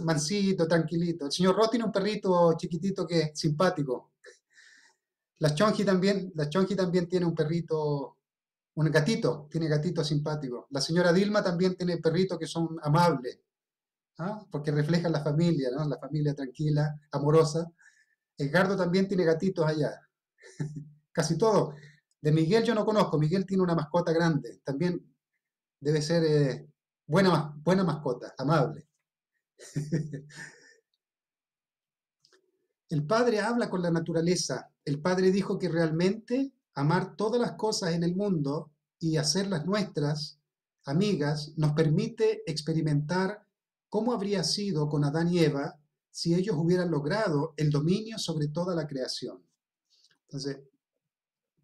mansito, tranquilito. El señor Ross tiene un perrito chiquitito que es simpático. La Chonji también tiene un perrito, un gatito, tiene gatito simpático. La señora Dilma también tiene perritos que son amables, ¿ah? Porque reflejan la familia, ¿no? La familia tranquila, amorosa. Edgardo también tiene gatitos allá, casi todo. De Miguel yo no conozco, Miguel tiene una mascota grande, también debe ser buena mascota, amable. El Padre habla con la naturaleza. El Padre dijo que realmente amar todas las cosas en el mundo y hacerlas nuestras, amigas, nos permite experimentar cómo habría sido con Adán y Eva si ellos hubieran logrado el dominio sobre toda la creación. Entonces,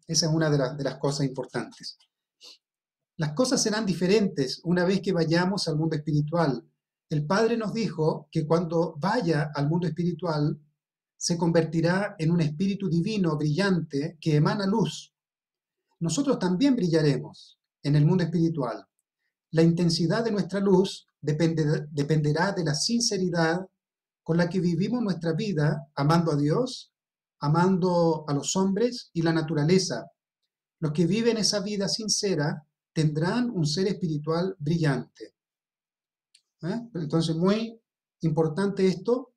esa es una de las cosas importantes. Las cosas serán diferentes una vez que vayamos al mundo espiritual. El Padre nos dijo que cuando vaya al mundo espiritual, se convertirá en un espíritu divino brillante que emana luz. Nosotros también brillaremos en el mundo espiritual. La intensidad de nuestra luz dependerá de la sinceridad con la que vivimos nuestra vida, amando a Dios, amando a los hombres y la naturaleza. Los que viven esa vida sincera tendrán un ser espiritual brillante. Entonces, muy importante esto,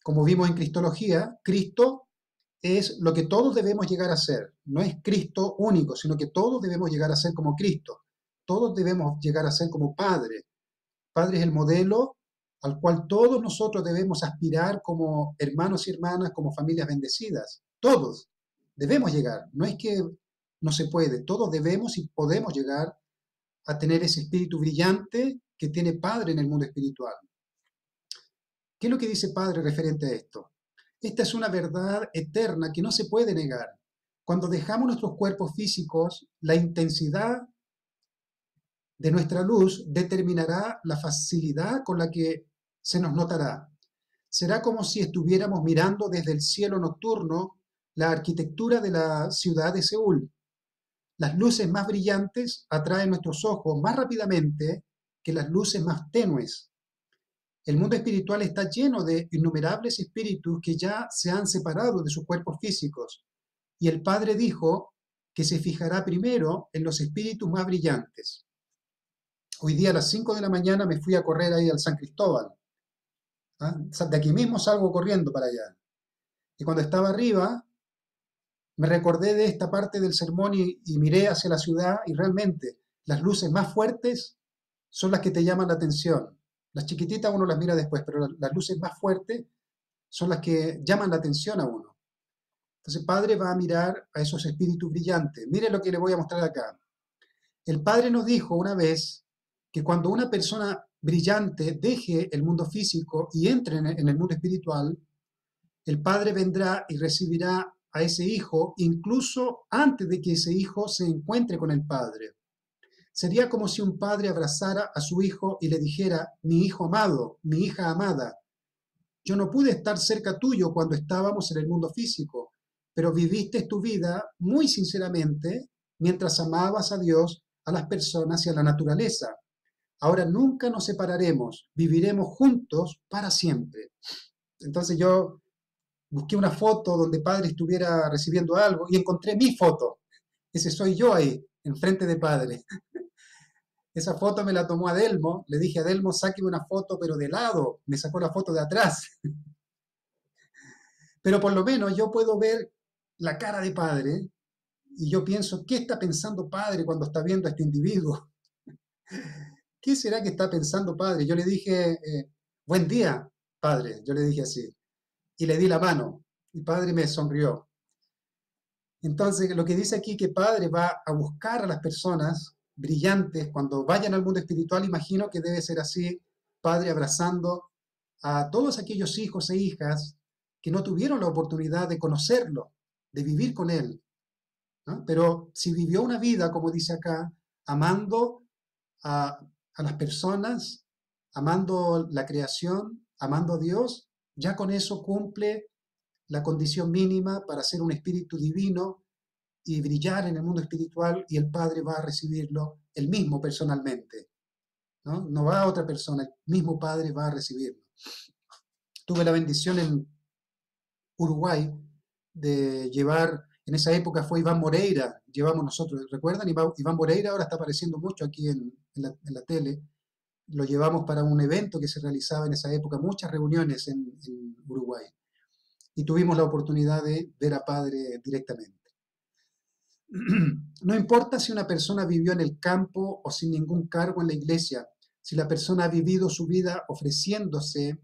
como vimos en Cristología, Cristo es lo que todos debemos llegar a ser. No es Cristo único, sino que todos debemos llegar a ser como Cristo. Todos debemos llegar a ser como Padre. Padre es el modelo al cual todos nosotros debemos aspirar como hermanos y hermanas, como familias bendecidas. Todos debemos llegar. No es que no se puede, todos debemos y podemos llegar a tener ese espíritu brillante que tiene Padre en el mundo espiritual. ¿Qué es lo que dice Padre referente a esto? Esta es una verdad eterna que no se puede negar. Cuando dejamos nuestros cuerpos físicos, la intensidad de nuestra luz determinará la facilidad con la que se nos notará. Será como si estuviéramos mirando desde el cielo nocturno la arquitectura de la ciudad de Seúl. Las luces más brillantes atraen nuestros ojos más rápidamente que las luces más tenues. El mundo espiritual está lleno de innumerables espíritus que ya se han separado de sus cuerpos físicos. Y el Padre dijo que se fijará primero en los espíritus más brillantes. Hoy día a las 5 de la mañana me fui a correr ahí al San Cristóbal. ¿Ah? De aquí mismo salgo corriendo para allá. Y cuando estaba arriba, me recordé de esta parte del sermón y miré hacia la ciudad y realmente las luces más fuertes son las que te llaman la atención. Las chiquititas uno las mira después, pero las luces más fuertes son las que llaman la atención a uno. Entonces, Padre va a mirar a esos espíritus brillantes. Mire lo que le voy a mostrar acá. El Padre nos dijo una vez que cuando una persona brillante deje el mundo físico y entre en el mundo espiritual, el Padre vendrá y recibirá a ese hijo incluso antes de que ese hijo se encuentre con el Padre. Sería como si un padre abrazara a su hijo y le dijera: mi hijo amado, mi hija amada, yo no pude estar cerca tuyo cuando estábamos en el mundo físico, pero viviste tu vida muy sinceramente mientras amabas a Dios, a las personas y a la naturaleza. Ahora nunca nos separaremos, viviremos juntos para siempre. Entonces yo busqué una foto donde Padre estuviera recibiendo algo y encontré mi foto. Ese soy yo ahí, enfrente de Padre. Esa foto me la tomó Adelmo. Le dije a Adelmo, sáqueme una foto, pero de lado. Me sacó la foto de atrás. Pero por lo menos yo puedo ver la cara de Padre y yo pienso, ¿qué está pensando Padre cuando está viendo a este individuo? ¿Qué será que está pensando Padre? Yo le dije, buen día, Padre. Yo le dije así. Y le di la mano. Y Padre me sonrió. Entonces, lo que dice aquí que Padre va a buscar a las personas brillantes cuando vayan al mundo espiritual, imagino que debe ser así, Padre abrazando a todos aquellos hijos e hijas que no tuvieron la oportunidad de conocerlo, de vivir con Él, ¿no? Pero si vivió una vida, como dice acá, amando a las personas, amando la creación, amando a Dios, ya con eso cumple la condición mínima para ser un espíritu divino y brillar en el mundo espiritual, y el Padre va a recibirlo él mismo personalmente, ¿no? No va a otra persona, el mismo Padre va a recibirlo. Tuve la bendición en Uruguay de llevar, en esa época fue Iván Moreira, llevamos nosotros, ¿recuerdan? Iván Moreira ahora está apareciendo mucho aquí en la tele. Lo llevamos para un evento que se realizaba en esa época, muchas reuniones en Uruguay, y tuvimos la oportunidad de ver a Padre directamente. No importa si una persona vivió en el campo o sin ningún cargo en la iglesia, si la persona ha vivido su vida ofreciéndose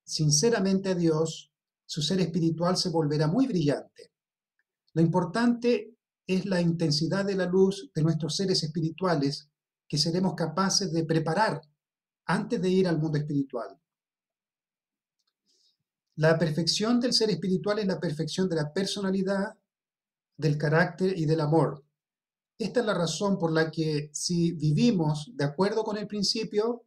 sinceramente a Dios, su ser espiritual se volverá muy brillante. Lo importante es la intensidad de la luz de nuestros seres espirituales que seremos capaces de preparar antes de ir al mundo espiritual. La perfección del ser espiritual es la perfección de la personalidad, del carácter y del amor. Esta es la razón por la que si vivimos de acuerdo con el principio,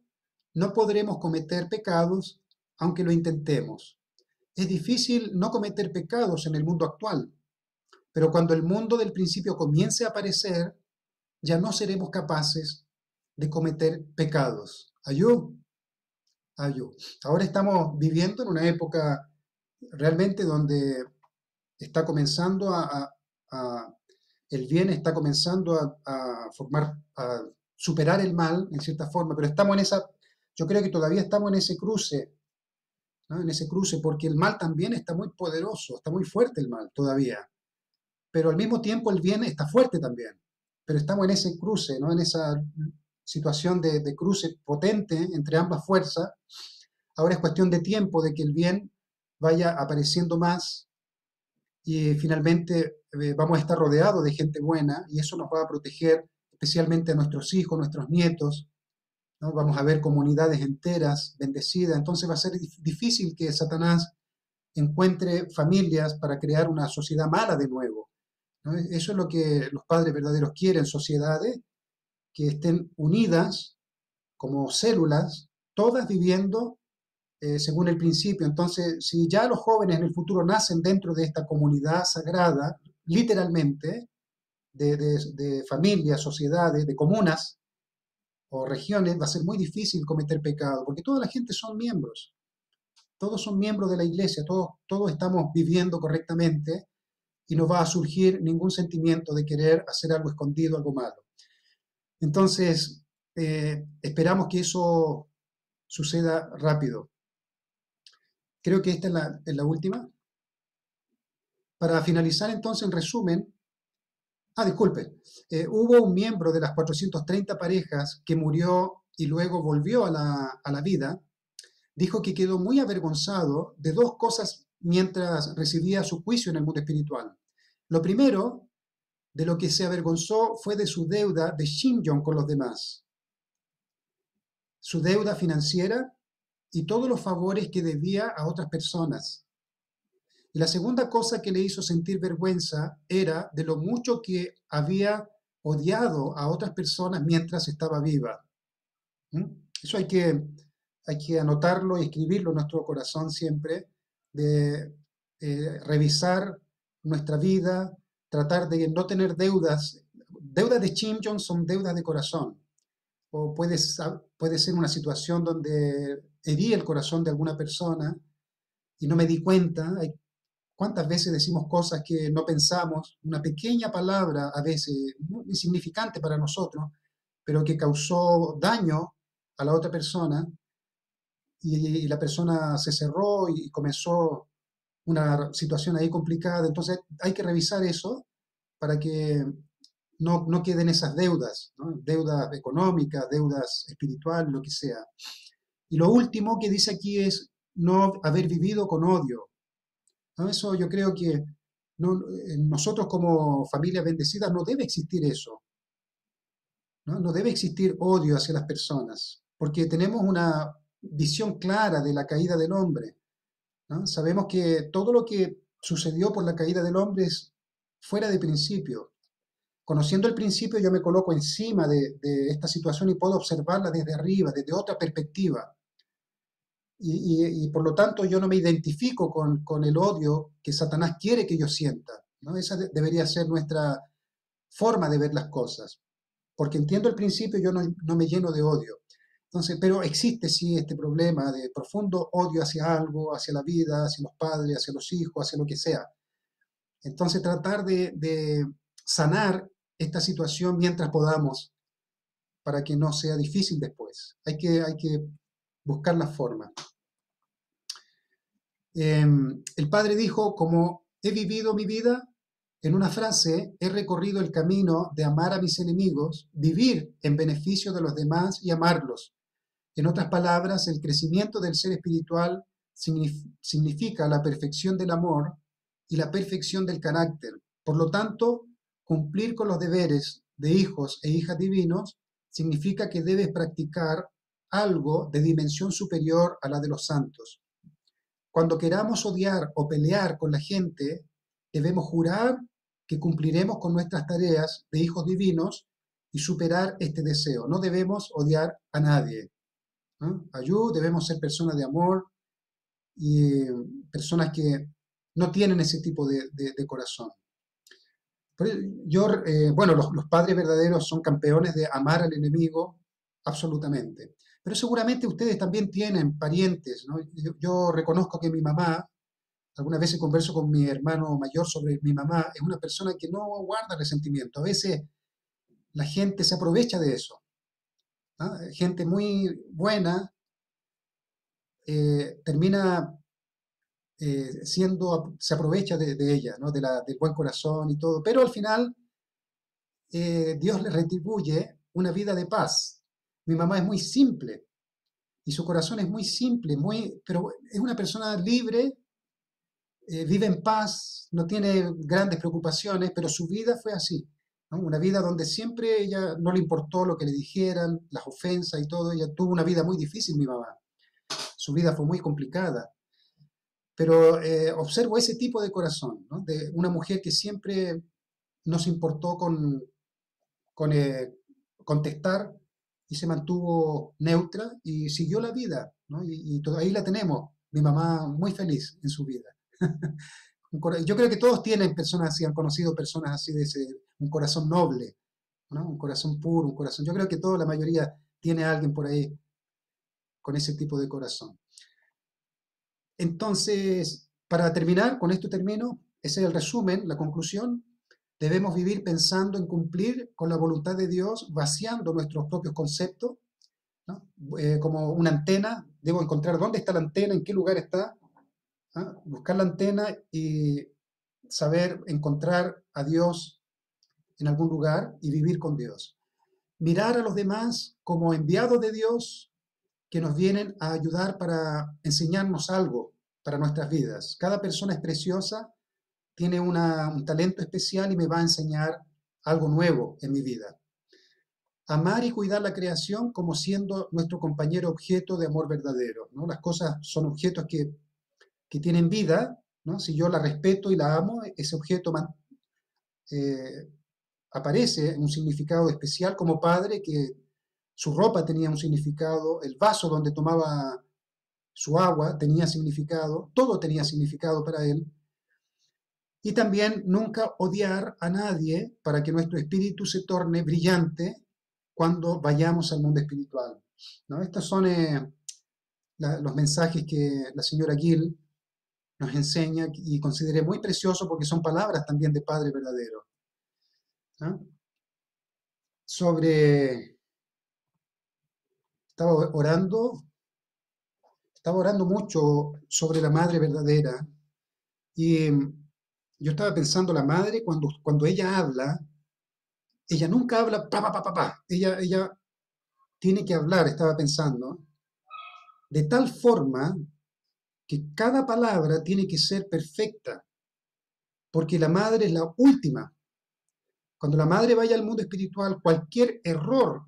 no podremos cometer pecados aunque lo intentemos. Es difícil no cometer pecados en el mundo actual, pero cuando el mundo del principio comience a aparecer, ya no seremos capaces de cometer pecados. Ayú, ayú. Ahora estamos viviendo en una época realmente donde está comenzando a el bien está comenzando a superar el mal en cierta forma, pero estamos en esa, yo creo que todavía estamos en ese cruce, ¿no? En ese cruce, porque el mal también está muy poderoso, está muy fuerte el mal todavía, pero al mismo tiempo el bien está fuerte también, pero estamos en ese cruce, ¿no? En esa situación de cruce potente entre ambas fuerzas. Ahora es cuestión de tiempo de que el bien vaya apareciendo más y finalmente vamos a estar rodeados de gente buena y eso nos va a proteger especialmente a nuestros hijos, nuestros nietos, ¿no? Vamos a ver comunidades enteras bendecidas, entonces va a ser difícil que Satanás encuentre familias para crear una sociedad mala de nuevo, ¿no? Eso es lo que los padres verdaderos quieren, sociedades que estén unidas como células, todas viviendo según el principio. Entonces, si ya los jóvenes en el futuro nacen dentro de esta comunidad sagrada, literalmente, de familias, sociedades, de comunas o regiones, va a ser muy difícil cometer pecado, porque toda la gente son miembros, todos son miembros de la iglesia, todos estamos viviendo correctamente y no va a surgir ningún sentimiento de querer hacer algo escondido, algo malo. Entonces, esperamos que eso suceda rápido. Creo que esta es la última. Para finalizar entonces, en resumen, disculpe, hubo un miembro de las 430 parejas que murió y luego volvió a la vida, dijo que quedó muy avergonzado de dos cosas mientras recibía su juicio en el mundo espiritual. Lo primero, de lo que se avergonzó fue de su deuda de Shinjon con los demás, su deuda financiera y todos los favores que debía a otras personas. Y la segunda cosa que le hizo sentir vergüenza era de lo mucho que había odiado a otras personas mientras estaba viva. ¿Mm? Eso hay que anotarlo y escribirlo en nuestro corazón siempre, de revisar nuestra vida, tratar de no tener deudas. Deudas de Chimjon son deudas de corazón. O puede ser una situación donde herí el corazón de alguna persona y no me di cuenta. ¿Cuántas veces decimos cosas que no pensamos? Una pequeña palabra, a veces muy insignificante para nosotros, pero que causó daño a la otra persona y la persona se cerró y comenzó una situación ahí complicada. Entonces hay que revisar eso para que no queden esas deudas, ¿no? Deudas económicas, deudas espirituales, lo que sea. Y lo último que dice aquí es no haber vivido con odio, ¿no? Eso yo creo que nosotros como familia bendecida no debe existir eso, ¿no? No debe existir odio hacia las personas, porque tenemos una visión clara de la caída del hombre, ¿no? Sabemos que todo lo que sucedió por la caída del hombre es fuera de principio. Conociendo el principio, yo me coloco encima de esta situación y puedo observarla desde arriba, desde otra perspectiva. Y por lo tanto yo no me identifico con el odio que Satanás quiere que yo sienta, ¿no? Esa debería ser nuestra forma de ver las cosas, porque entiendo el principio, yo no me lleno de odio. Entonces, pero existe sí este problema de profundo odio hacia algo, hacia la vida, hacia los padres, hacia los hijos, hacia lo que sea. Entonces, tratar de sanar esta situación mientras podamos para que no sea difícil después. Hay que buscar la forma. El padre dijo, como he vivido mi vida, en una frase, he recorrido el camino de amar a mis enemigos, vivir en beneficio de los demás y amarlos. En otras palabras, el crecimiento del ser espiritual significa la perfección del amor y la perfección del carácter. Por lo tanto, cumplir con los deberes de hijos e hijas divinos significa que debes practicar algo de dimensión superior a la de los santos. Cuando queramos odiar o pelear con la gente, debemos jurar que cumpliremos con nuestras tareas de hijos divinos y superar este deseo. No debemos odiar a nadie, ¿no? Debemos ser personas de amor y personas que no tienen ese tipo de corazón. Bueno, los padres verdaderos son campeones de amar al enemigo, absolutamente. Pero seguramente ustedes también tienen parientes, ¿no? Yo reconozco que mi mamá, algunas veces converso con mi hermano mayor sobre mi mamá, es una persona que no guarda resentimiento. A veces la gente se aprovecha de eso, ¿no? Gente muy buena termina se aprovecha de ella, ¿no? Del buen corazón y todo, pero al final Dios le retribuye una vida de paz. Mi mamá es muy simple y su corazón es muy simple, pero es una persona libre, vive en paz, no tiene grandes preocupaciones, pero su vida fue así, ¿no? Una vida donde siempre ella no le importó lo que le dijeran, las ofensas y todo. Ella tuvo una vida muy difícil, mi mamá. Su vida fue muy complicada. Pero observo ese tipo de corazón, ¿no? De una mujer que siempre nos importó con contestar y se mantuvo neutra y siguió la vida, ¿no? Ahí la tenemos, mi mamá muy feliz en su vida. Yo creo que todos tienen personas así, han conocido personas así un corazón noble, ¿no? Un corazón puro, un corazón. Yo creo que toda la mayoría tiene a alguien por ahí con ese tipo de corazón. Entonces, para terminar, con esto termino, ese es el resumen, la conclusión. Debemos vivir pensando en cumplir con la voluntad de Dios, vaciando nuestros propios conceptos, ¿no? Como una antena, debo encontrar dónde está la antena, en qué lugar está, ¿ah? Buscar la antena y saber encontrar a Dios en algún lugar y vivir con Dios. Mirar a los demás como enviados de Dios que nos vienen a ayudar para enseñarnos algo para nuestras vidas. Cada persona es preciosa, tiene un talento especial y me va a enseñar algo nuevo en mi vida. Amar y cuidar la creación como siendo nuestro compañero objeto de amor verdadero, ¿no? Las cosas son objetos que tienen vida, ¿no? Si yo la respeto y la amo, ese objeto eh, aparece en un significado especial como padre, que su ropa tenía un significado, el vaso donde tomaba su agua tenía significado, todo tenía significado para él. Y también nunca odiar a nadie para que nuestro espíritu se torne brillante cuando vayamos al mundo espiritual, ¿no? Estos son los mensajes que la señora Gill nos enseña y consideré muy precioso porque son palabras también de Padre verdadero. ¿Ah? Sobre, estaba orando, estaba orando mucho sobre la Madre verdadera y yo estaba pensando la Madre cuando ella nunca habla pa, pa, pa, pa, pa. Ella tiene que hablar, estaba pensando, de tal forma que cada palabra tiene que ser perfecta, porque la Madre es la última. Cuando la Madre vaya al mundo espiritual, cualquier error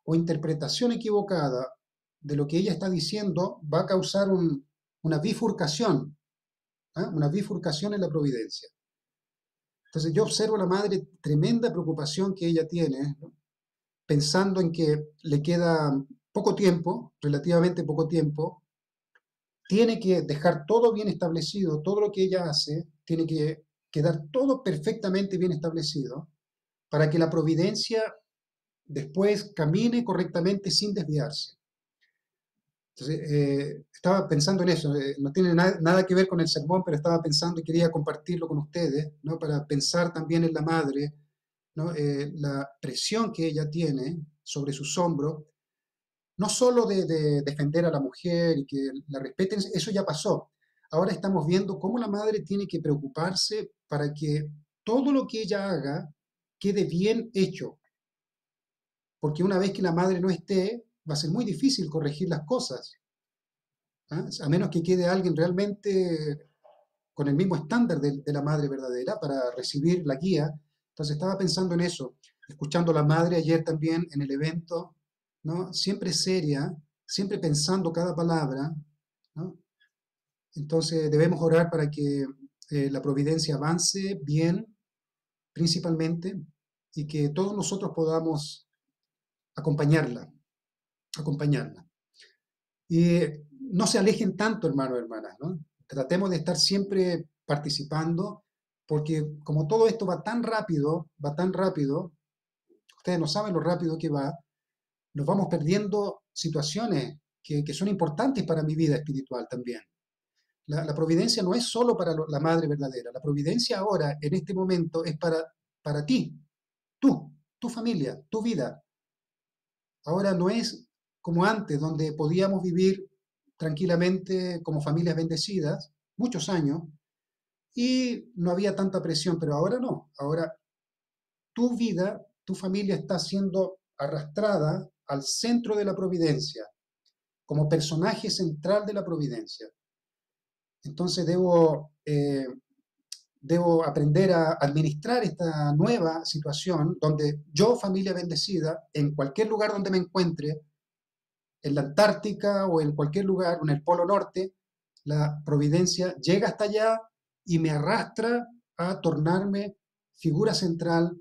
o interpretación equivocada de lo que ella está diciendo va a causar una bifurcación, ¿eh? Una bifurcación en la providencia. Entonces yo observo a la madre tremenda preocupación que ella tiene, ¿no? Pensando en que le queda poco tiempo, relativamente poco tiempo, tiene que dejar todo bien establecido, todo lo que ella hace, tiene que quedar todo perfectamente bien establecido para que la providencia después camine correctamente sin desviarse. Entonces, estaba pensando en eso, no tiene nada que ver con el sermón, pero estaba pensando y quería compartirlo con ustedes, ¿no? Para pensar también en la madre, ¿no? La presión que ella tiene sobre sus hombros, no solo de defender a la mujer y que la respeten, eso ya pasó. Ahora estamos viendo cómo la madre tiene que preocuparse para que todo lo que ella haga quede bien hecho, porque una vez que la madre no esté, va a ser muy difícil corregir las cosas. ¿Ah? A menos que quede alguien realmente con el mismo estándar de la madre verdadera para recibir la guía. Entonces estaba pensando en eso, escuchando a la madre ayer también en el evento, ¿no? Siempre seria, siempre pensando cada palabra, ¿no? Entonces debemos orar para que la providencia avance bien, principalmente, y que todos nosotros podamos acompañarla, acompañarla. Y no se alejen tanto, hermanos y hermanas, ¿no? Tratemos de estar siempre participando, porque como todo esto va tan rápido, ustedes no saben lo rápido que va, nos vamos perdiendo situaciones que son importantes para mi vida espiritual también. La providencia no es solo para la madre verdadera, la providencia ahora, en este momento, es para ti, tu familia, tu vida. Ahora no es como antes, donde podíamos vivir tranquilamente como familias bendecidas, muchos años, y no había tanta presión, pero ahora no. Ahora tu vida, tu familia está siendo arrastrada al centro de la providencia, como personaje central de la providencia. Entonces debo aprender a administrar esta nueva situación donde yo, familia bendecida, en cualquier lugar donde me encuentre, en la Antártica o en cualquier lugar, o en el Polo Norte, la providencia llega hasta allá y me arrastra a tornarme figura central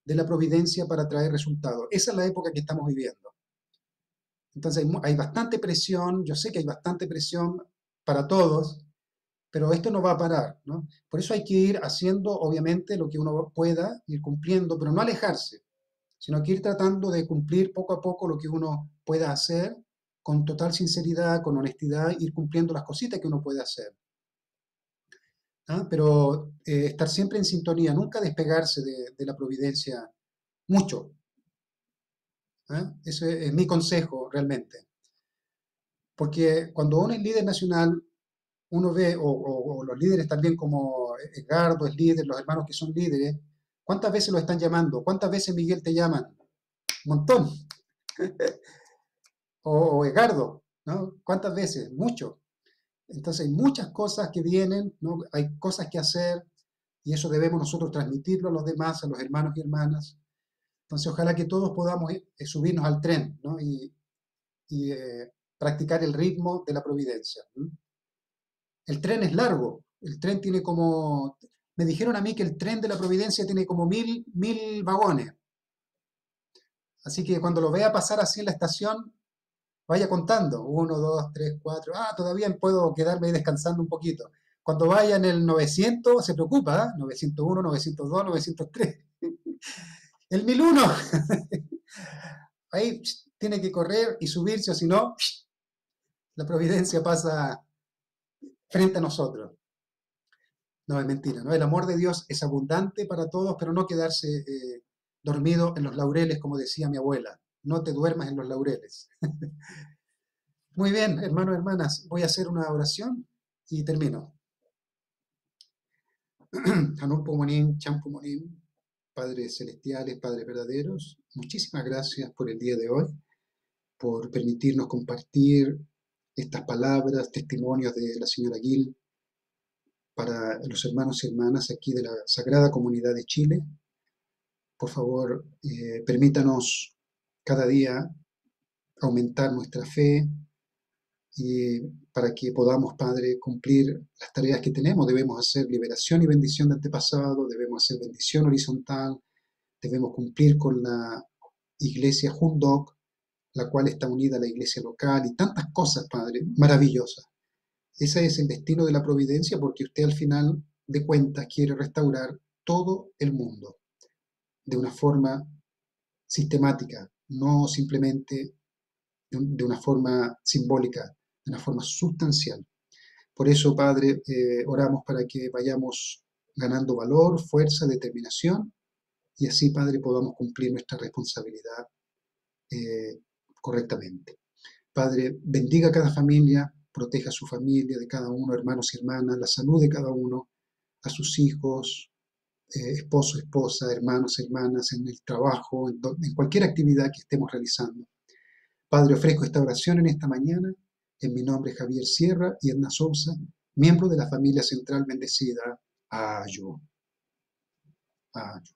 de la providencia para traer resultados. Esa es la época que estamos viviendo. Entonces hay bastante presión, yo sé que hay bastante presión para todos, pero esto no va a parar, ¿no? Por eso hay que ir haciendo, obviamente, lo que uno pueda, ir cumpliendo, pero no alejarse, sino que ir tratando de cumplir poco a poco lo que uno pueda hacer con total sinceridad, con honestidad, ir cumpliendo las cositas que uno puede hacer. ¿Ah? Pero estar siempre en sintonía, nunca despegarse de la providencia mucho. ¿Ah? Ese es mi consejo realmente. Porque cuando uno es líder nacional, uno ve, o los líderes también como Edgardo es líder, los hermanos que son líderes, ¿cuántas veces lo están llamando? ¿Cuántas veces Miguel te llaman? Un montón. O Edgardo, ¿no? ¿Cuántas veces? Mucho. Entonces hay muchas cosas que vienen, ¿no? Hay cosas que hacer y eso debemos nosotros transmitirlo a los demás, a los hermanos y hermanas. Entonces ojalá que todos podamos subirnos al tren, ¿no? Y practicar el ritmo de la providencia. ¿Mm? El tren es largo, el tren tiene como, me dijeron a mí que el tren de la providencia tiene como mil vagones. Así que cuando lo vea pasar así en la estación, vaya contando, uno, dos, tres, cuatro, todavía puedo quedarme ahí descansando un poquito. Cuando vaya en el 900, se preocupa, ¿eh? 901, 902, 903. El 1001, ahí tiene que correr y subirse, o si no, la providencia pasa frente a nosotros. No, es mentira, ¿no? El amor de Dios es abundante para todos, pero no quedarse dormido en los laureles, como decía mi abuela. No te duermas en los laureles. Muy bien, hermanos, hermanas, voy a hacer una oración y termino. Hanun Pomonim, Cham Pomonim, Padres celestiales, Padres verdaderos, muchísimas gracias por el día de hoy, por permitirnos compartir estas palabras, testimonios de la señora Gil para los hermanos y hermanas aquí de la Sagrada Comunidad de Chile. Por favor, permítanos cada día aumentar nuestra fe y para que podamos, Padre, cumplir las tareas que tenemos. Debemos hacer liberación y bendición de antepasado, debemos hacer bendición horizontal, debemos cumplir con la iglesia Hundok, la cual está unida a la iglesia local y tantas cosas, Padre, maravillosas. Ese es el destino de la providencia porque usted al final de cuentas quiere restaurar todo el mundo de una forma sistemática, no simplemente de una forma simbólica, de una forma sustancial. Por eso, Padre, oramos para que vayamos ganando valor, fuerza, determinación y así, Padre, podamos cumplir nuestra responsabilidad eh, correctamente. Padre, bendiga a cada familia, proteja a su familia, de cada uno, hermanos y hermanas, la salud de cada uno, a sus hijos, esposo, esposa, hermanos, hermanas, en el trabajo, en cualquier actividad que estemos realizando. Padre, ofrezco esta oración en esta mañana, en mi nombre Javier Sierra y Edna Sousa, miembro de la familia central bendecida. Ayo. Ayo.